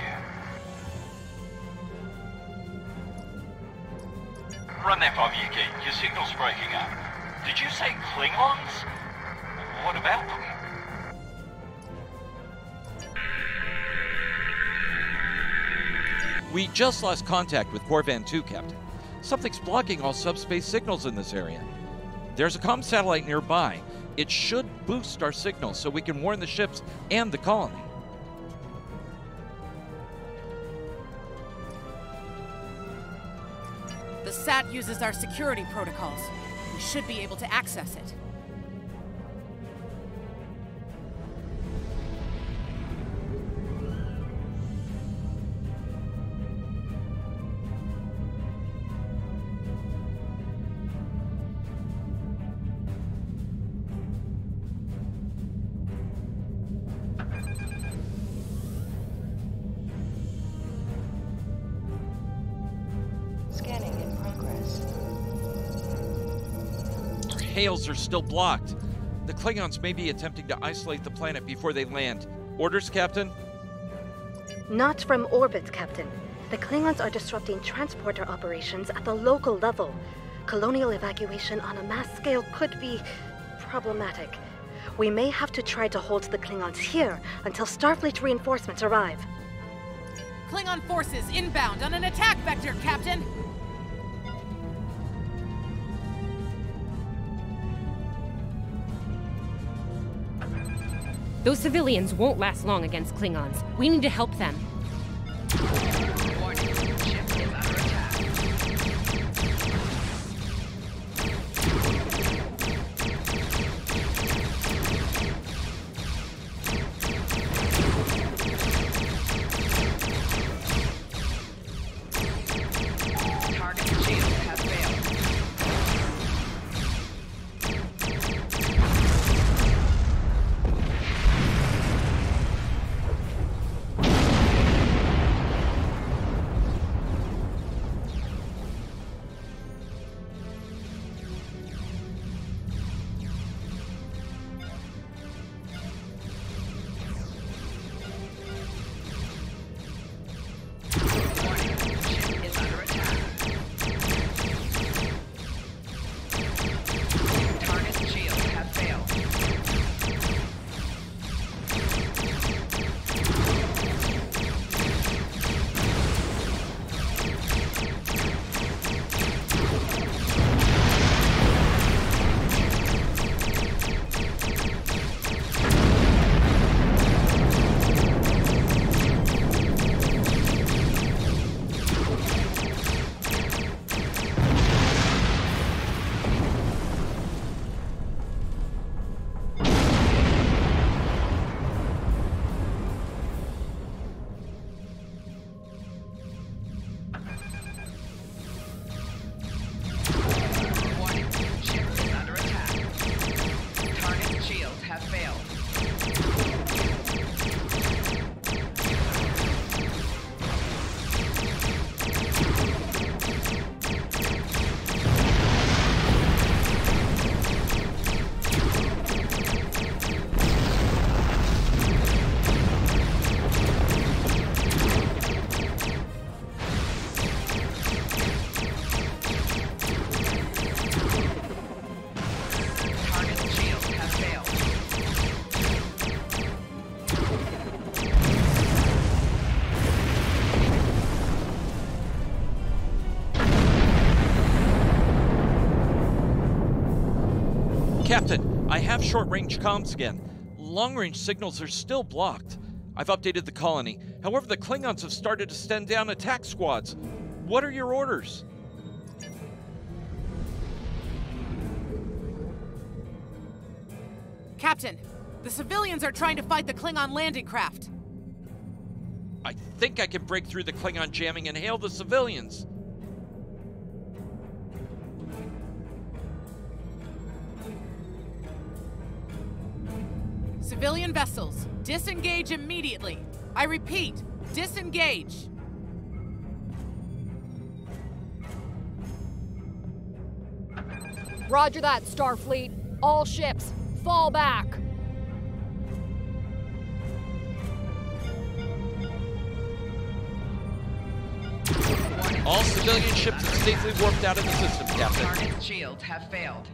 Run that by me again. Your signal's breaking up. Did you say Klingons? What about them? We just lost contact with Corvan 2, Captain. Something's blocking all subspace signals in this area. There's a comm satellite nearby. It should boost our signal so we can warn the ships and the colony. The SAT uses our security protocols. We should be able to access it. Scanning in progress. hails are still blocked. The Klingons may be attempting to isolate the planet before they land. Orders, Captain? Not from orbit, Captain. The Klingons are disrupting transporter operations at the local level. Colonial evacuation on a mass scale could be problematic. We may have to try to hold the Klingons here until Starfleet reinforcements arrive. Klingon forces inbound on an attack vector, Captain! Those civilians won't last long against Klingons. We need to help them. Warning, ship is under attack. Target shield has failed. Captain, I have short-range comms again. Long-range signals are still blocked. I've updated the colony. However, the Klingons have started to send down attack squads. What are your orders? Captain, the civilians are trying to fight the Klingon landing craft. I think I can break through the Klingon jamming and hail the civilians. Civilian vessels, disengage immediately. I repeat, disengage. Roger that, Starfleet. All ships, fall back. All civilian ships have safely warped out of the system, Captain. Target shields have failed.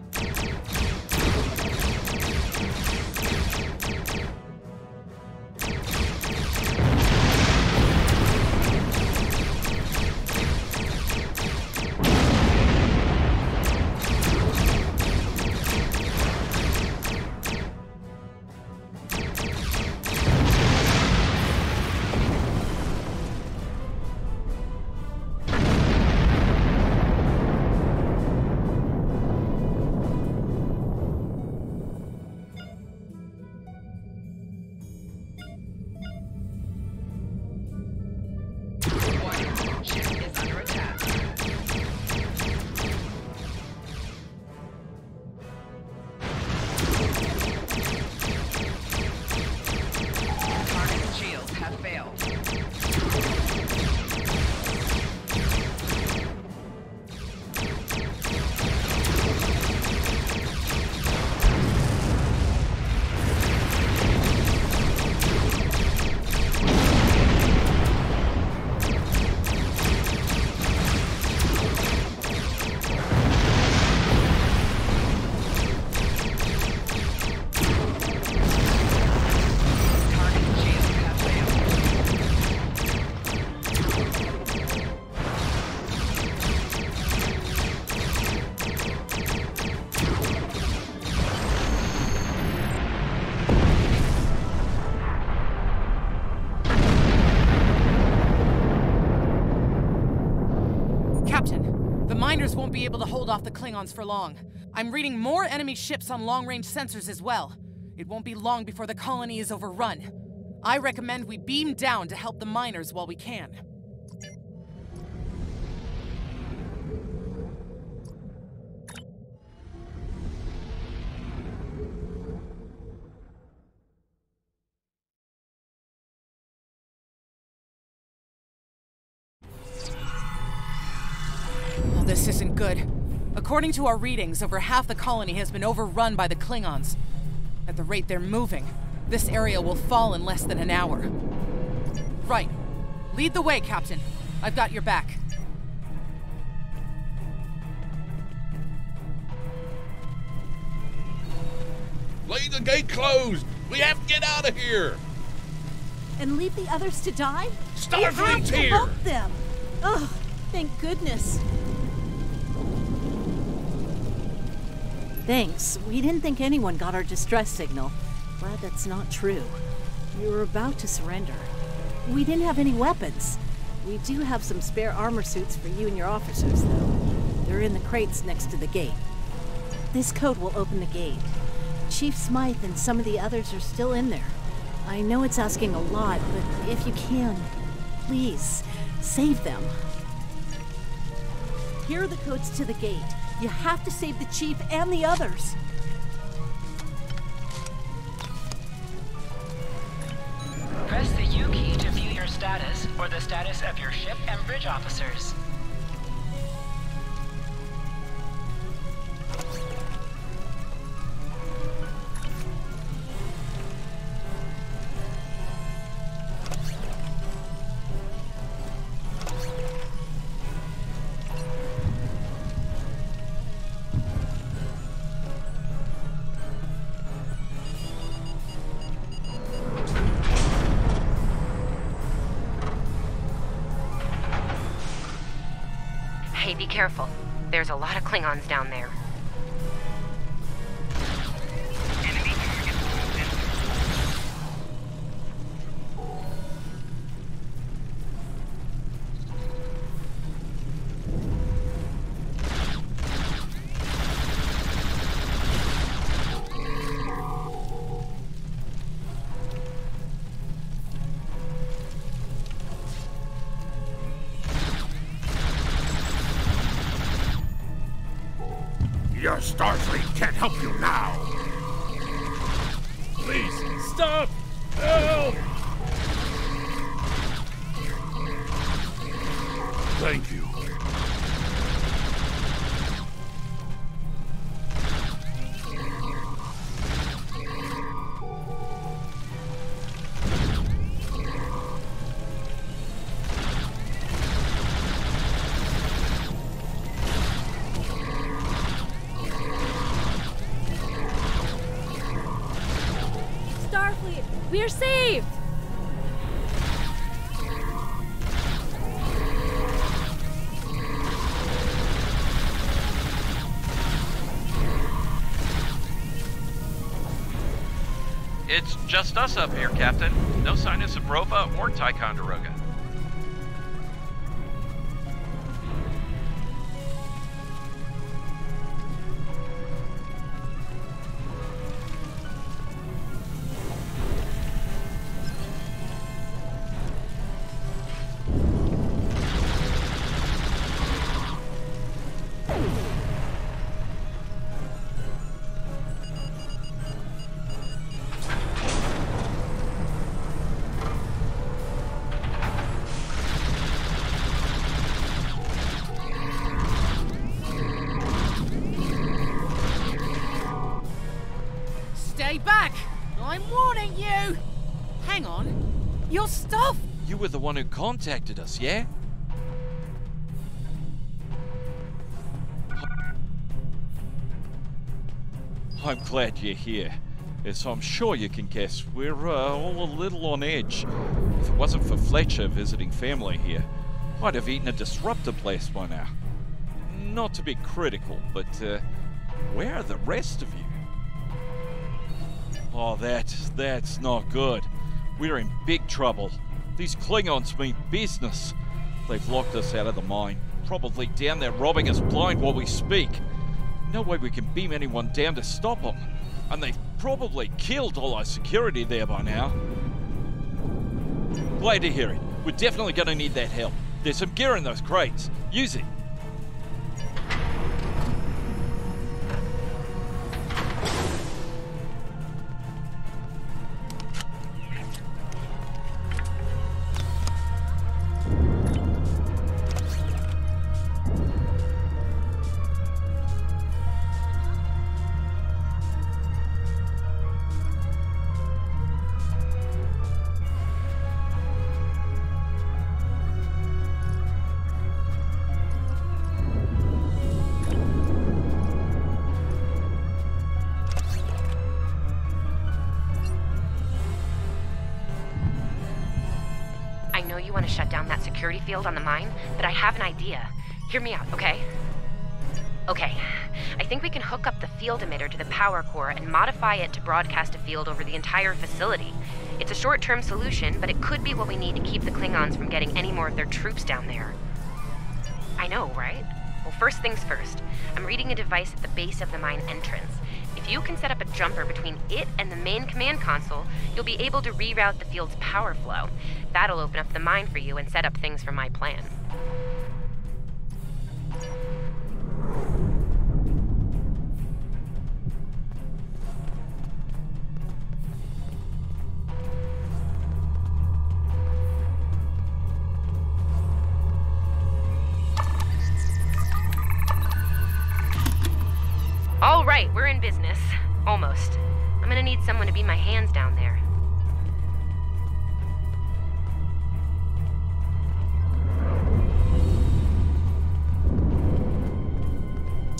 miners won't be able to hold off the Klingons for long. I'm reading more enemy ships on long-range sensors as well. It won't be long before the colony is overrun. I recommend we beam down to help the miners while we can. Oh, this isn't good. According to our readings, over half the colony has been overrun by the Klingons. At the rate they're moving, this area will fall in less than an hour. Right. Lead the way, Captain. I've got your back. Leave the gate closed! We have to get out of here! And leave the others to die? Starfleet's here! Help them! Ugh, thank goodness. Thanks. We didn't think anyone got our distress signal. Glad that's not true. We were about to surrender. We didn't have any weapons. We do have some spare armor suits for you and your officers, though. They're in the crates next to the gate. This code will open the gate. Chief Smythe and some of the others are still in there. I know it's asking a lot, but if you can, please, save them. Here are the codes to the gate. You have to save the Chief and the others. Press the U key to view your status or the status of your ship and bridge officers. Hey, be careful. There's a lot of Klingons down there. Your Starfleet can't help you now! Please, stop! Help! Thank you. We're saved! It's just us up here, Captain. No sign of Sabrova or Ticonderoga. Stay back! I'm warning you! Hang on. Your stuff! You were the one who contacted us, yeah? I'm glad you're here. As I'm sure you can guess, we're all a little on edge. If it wasn't for Fletcher visiting family here, I'd have eaten a disruptor blast by now. Not to be critical, but where are the rest of you? Oh, that's not good. We're in big trouble. These Klingons mean business. They've locked us out of the mine, probably down there robbing us blind while we speak. No way we can beam anyone down to stop them. And they've probably killed all our security there by now. Glad to hear it. We're definitely going to need that help. There's some gear in those crates. Use it. You want to shut down that security field on the mine, but I have an idea. Hear me out, okay? Okay, I think we can hook up the field emitter to the power core and modify it to broadcast a field over the entire facility. It's a short-term solution, but it could be what we need to keep the Klingons from getting any more of their troops down there. I know, right? Well, first things first. I'm reading a device at the base of the mine entrance. If you can set up a jumper between it and the main command console, you'll be able to reroute the field's power flow. That'll open up the mine for you and set up things for my plan. All right, we're in business. Almost. I'm gonna need someone to be my hands down there.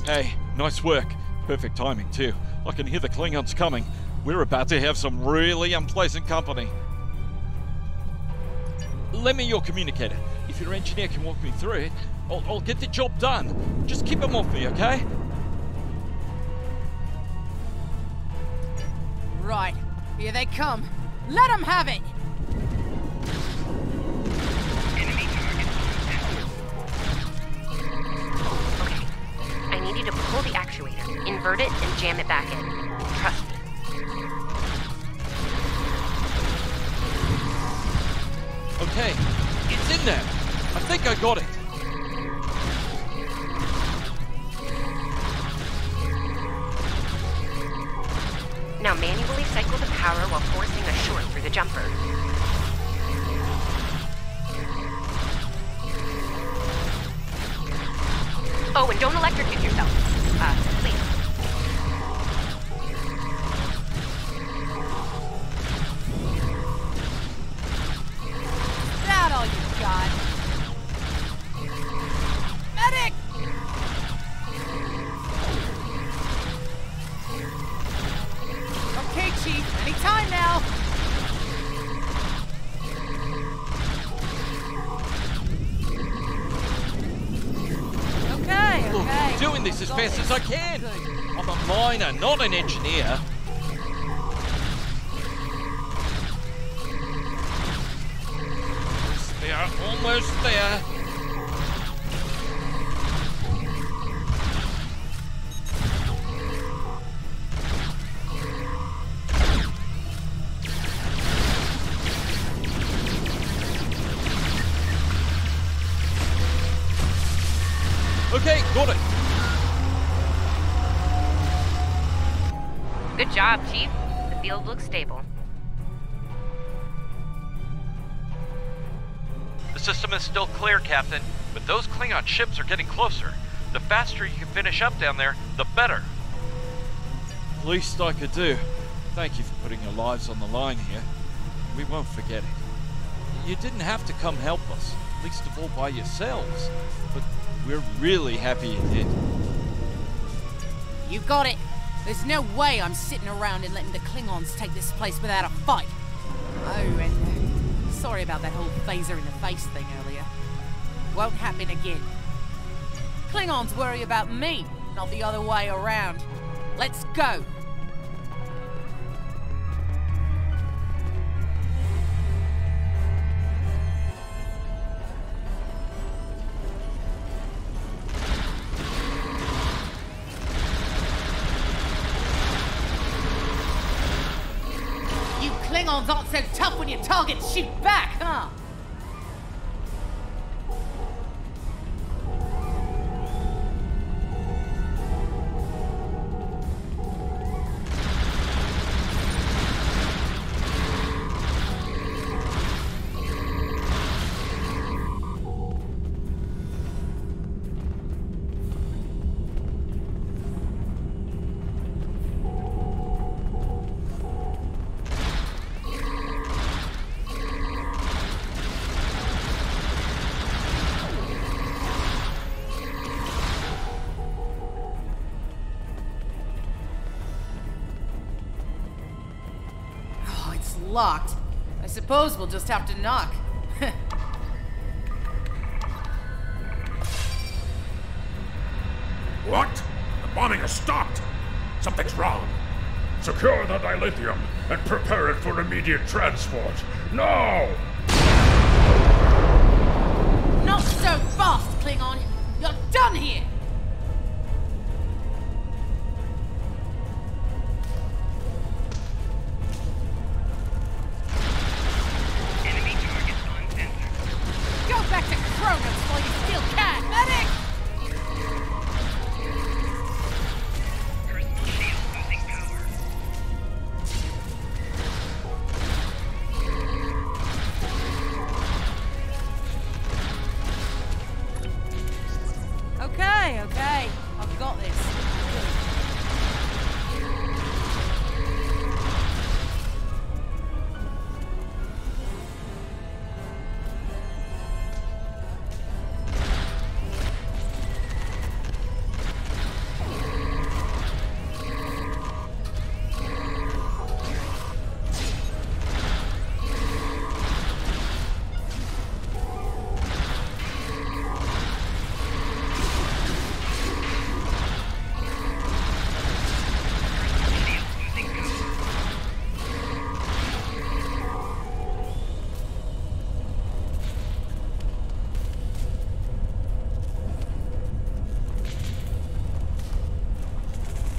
Hey, nice work. Perfect timing, too. I can hear the Klingons coming. We're about to have some really unpleasant company. Lend me your communicator. If your engineer can walk me through it, I'll get the job done. Just keep them off me, okay? Right, here they come. Let them have it! I need you to pull the actuator, invert it, and jam it back in. Trust me. Okay, it's in there. I think I got it. Now manually cycle the power while forcing a short through the jumper. Oh, and don't electrocute yourself. Please. Is that all you got? Medic! Okay, Chief. Anytime now. Okay, Look, okay. I'm doing this as fast as I can. I'm a miner, not an engineer. They are almost there. Okay, got it. Good job, Chief. The field looks stable. The system is still clear, Captain, but those Klingon ships are getting closer. The faster you can finish up down there, the better. Least I could do. Thank you for putting your lives on the line here. We won't forget it. You didn't have to come help us, least of all by yourselves. But we're really happy you did. You got it. There's no way I'm sitting around and letting the Klingons take this place without a fight. Oh, and sorry about that whole phaser in the face thing earlier. Won't happen again. Klingons worry about me, not the other way around. Let's go. Klingons aren't so tough when your targets shoot back, huh? Locked. I suppose we'll just have to knock. What? The bombing has stopped! Something's wrong. Secure the dilithium and prepare it for immediate transport. Now! Not so fast, Klingon! You're done here! Okay, I've got this.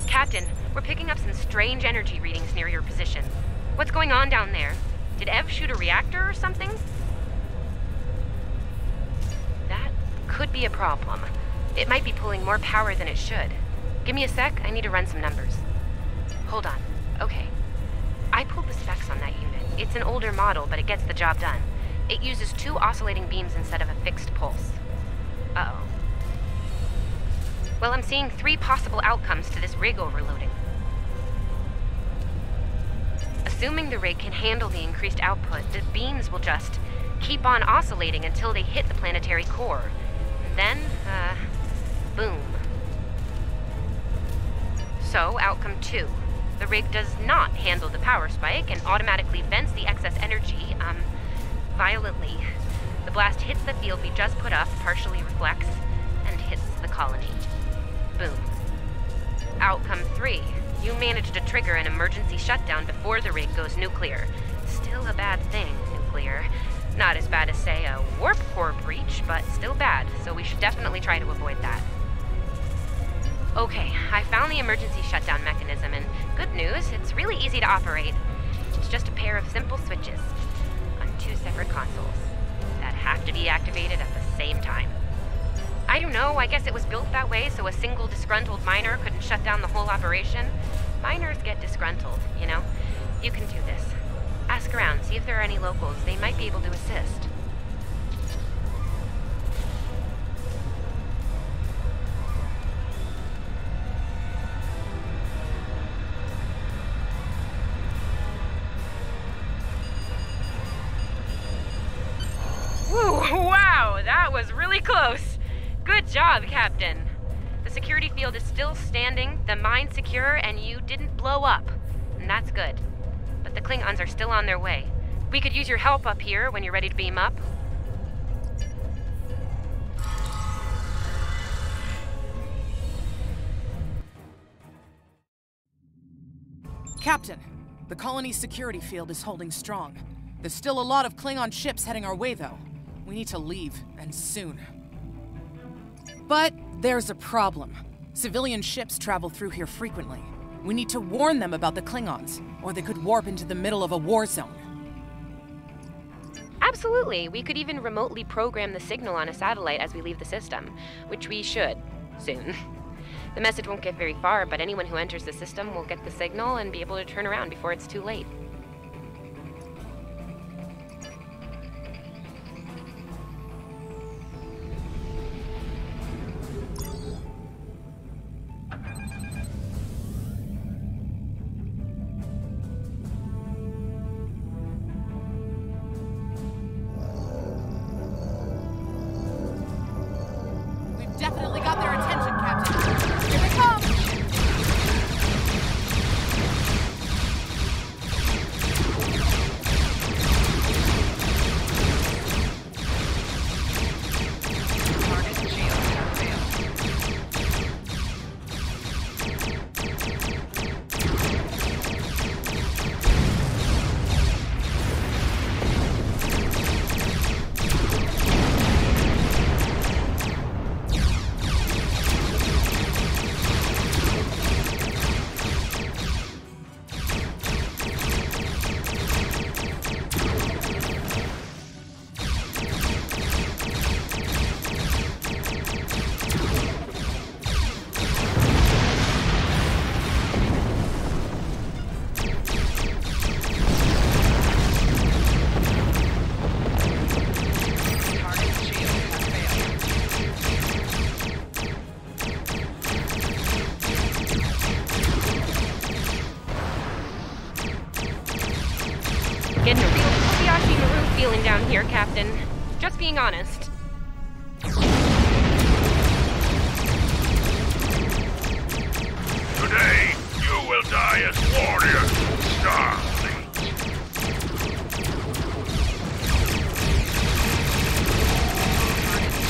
Captain, we're picking up some strange energy readings near your position. What's going on down there? Did Ev shoot a reactor or something? That could be a problem. It might be pulling more power than it should. Give me a sec, I need to run some numbers. Hold on. Okay. I pulled the specs on that unit. It's an older model, but it gets the job done. It uses 2 oscillating beams instead of a fixed pulse. Uh-oh. Well, I'm seeing 3 possible outcomes to this rig overloading. Assuming the rig can handle the increased output, the beams will just keep on oscillating until they hit the planetary core. Then, boom. So, outcome 2. The rig does not handle the power spike and automatically vents the excess energy, violently. The blast hits the field we just put up, partially reflects, and hits the colony. Boom. Outcome 3. You managed to trigger an emergency shutdown before the rig goes nuclear. Still a bad thing, nuclear. Not as bad as, say, a warp core breach, but still bad, so we should definitely try to avoid that. Okay, I found the emergency shutdown mechanism, and good news, it's really easy to operate. It's just a pair of simple switches on 2 separate consoles that have to be activated at the same time. I don't know, I guess it was built that way so a single disgruntled miner couldn't shut down the whole operation. Miners get disgruntled, you know? You can do this. Ask around, see if there are any locals. They might be able to assist. Woo, wow, that was really close. Good job, Captain. The security field is still standing, the mine's secure, and you didn't blow up. And that's good. But the Klingons are still on their way. We could use your help up here when you're ready to beam up. Captain, the colony's security field is holding strong. There's still a lot of Klingon ships heading our way, though. We need to leave, and soon. But there's a problem. Civilian ships travel through here frequently. We need to warn them about the Klingons, or they could warp into the middle of a war zone. Absolutely. We could even remotely program the signal on a satellite as we leave the system, which we should, soon. The message won't get very far, but anyone who enters the system will get the signal and be able to turn around before it's too late. Definitely got their attention, Captain. Here they come! Target shield has failed. Getting a real Kobayashi Maru feeling down here, Captain. Just being honest. Today, you will die as warriors, Starfleet.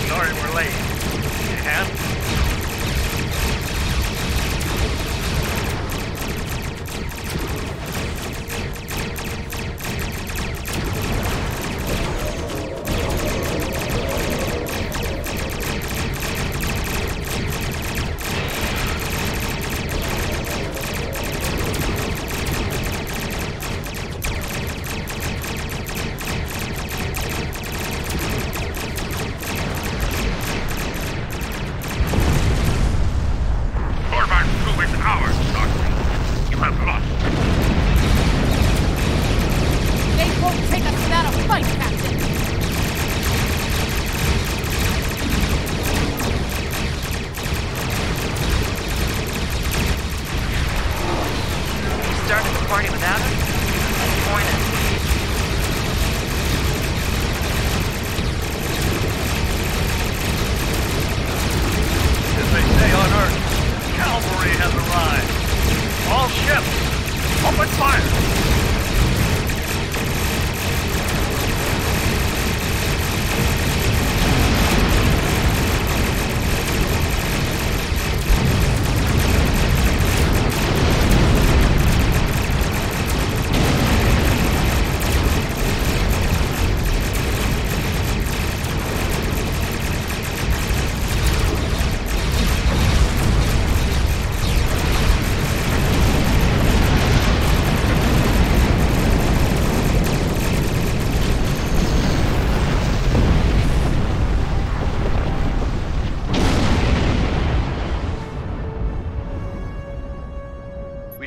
Sorry we're late. And? Party without us? Disappointed. As they say on Earth, cavalry has arrived. All ships, open fire!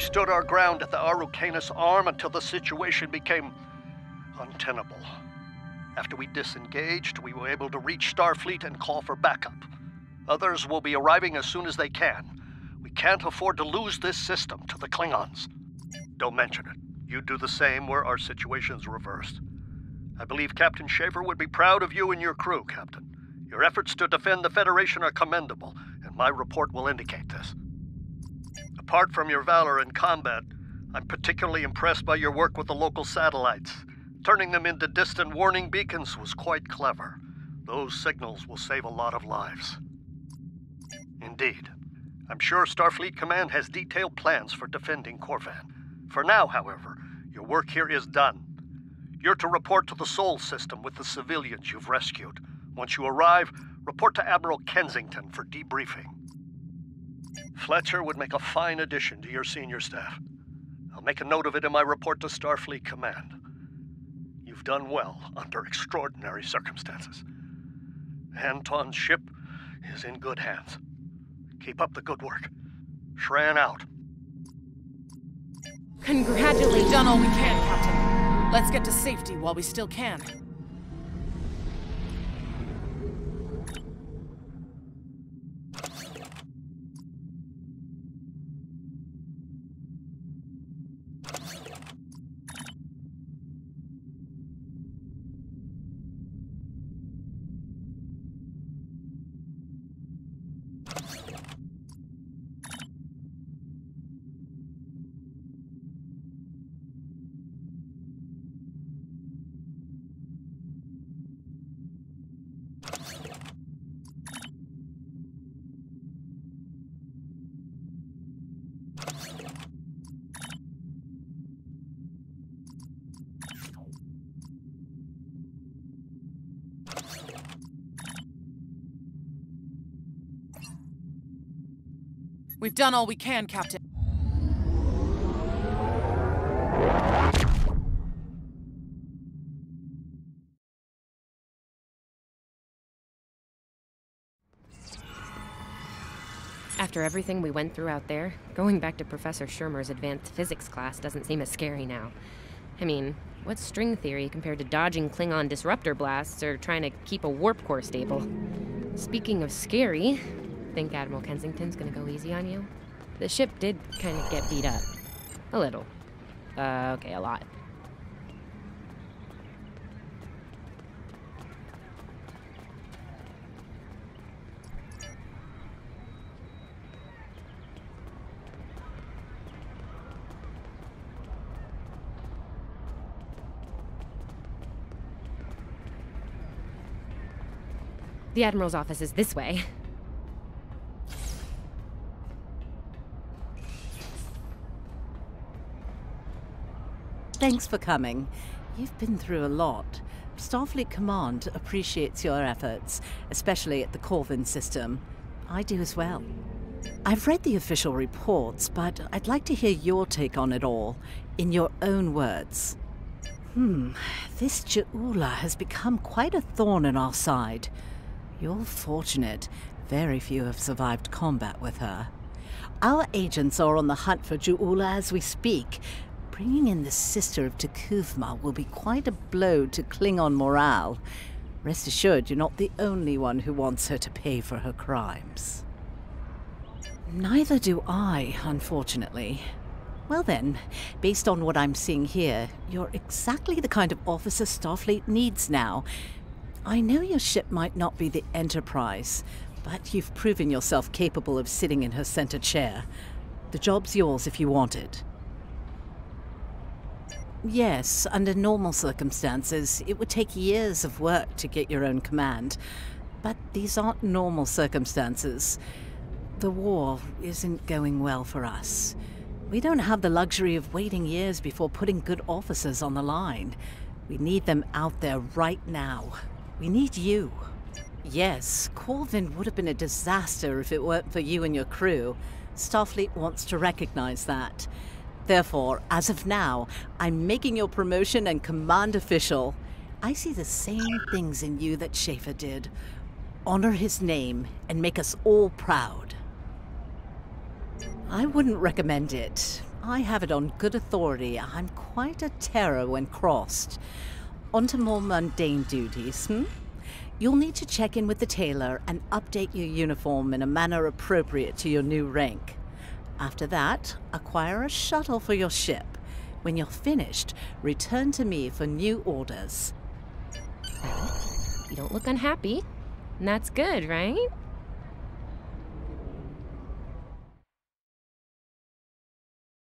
Stood our ground at the Araucanus Arm until the situation became untenable. After we disengaged, we were able to reach Starfleet and call for backup. Others will be arriving as soon as they can. We can't afford to lose this system to the Klingons. Don't mention it. You do the same where our situation's reversed. I believe Captain Schaefer would be proud of you and your crew, Captain. Your efforts to defend the Federation are commendable, and my report will indicate this. Apart from your valor in combat, I'm particularly impressed by your work with the local satellites. Turning them into distant warning beacons was quite clever. Those signals will save a lot of lives. Indeed. I'm sure Starfleet Command has detailed plans for defending Corvan. For now, however, your work here is done. You're to report to the Sol system with the civilians you've rescued. Once you arrive, report to Admiral Kensington for debriefing. Fletcher would make a fine addition to your senior staff. I'll make a note of it in my report to Starfleet Command. You've done well under extraordinary circumstances. Anton's ship is in good hands. Keep up the good work. Shran out. Congratulations. We've done all we can, Captain. Let's get to safety while we still can. We've done all we can, Captain. After everything we went through out there, going back to Professor Schirmer's advanced physics class doesn't seem as scary now. I mean, what's string theory compared to dodging Klingon disruptor blasts or trying to keep a warp core stable? Speaking of scary, think Admiral Kensington's gonna go easy on you? The ship did kind of get beat up. A little. Okay, a lot. The Admiral's office is this way. Thanks for coming. You've been through a lot. Starfleet Command appreciates your efforts, especially at the Corvin system. I do as well. I've read the official reports, but I'd like to hear your take on it all, in your own words. This Ju'ula has become quite a thorn in our side. You're fortunate. Very few have survived combat with her. Our agents are on the hunt for Ju'ula as we speak. Bringing in the sister of T'Kuvma will be quite a blow to Klingon morale. Rest assured, you're not the only one who wants her to pay for her crimes. Neither do I, unfortunately. Well then, based on what I'm seeing here, you're exactly the kind of officer Starfleet needs now. I know your ship might not be the Enterprise, but you've proven yourself capable of sitting in her center chair. The job's yours if you want it. Yes, under normal circumstances, it would take years of work to get your own command. But these aren't normal circumstances. The war isn't going well for us. We don't have the luxury of waiting years before putting good officers on the line. We need them out there right now. We need you. Yes, Corvin would have been a disaster if it weren't for you and your crew. Starfleet wants to recognize that. Therefore, as of now, I'm making your promotion and command official. I see the same things in you that Schaefer did. Honor his name and make us all proud. I wouldn't recommend it. I have it on good authority. I'm quite a terror when crossed. On to more mundane duties, You'll need to check in with the tailor and update your uniform in a manner appropriate to your new rank. After that, acquire a shuttle for your ship. When you're finished, return to me for new orders. Well, you don't look unhappy. And that's good, right?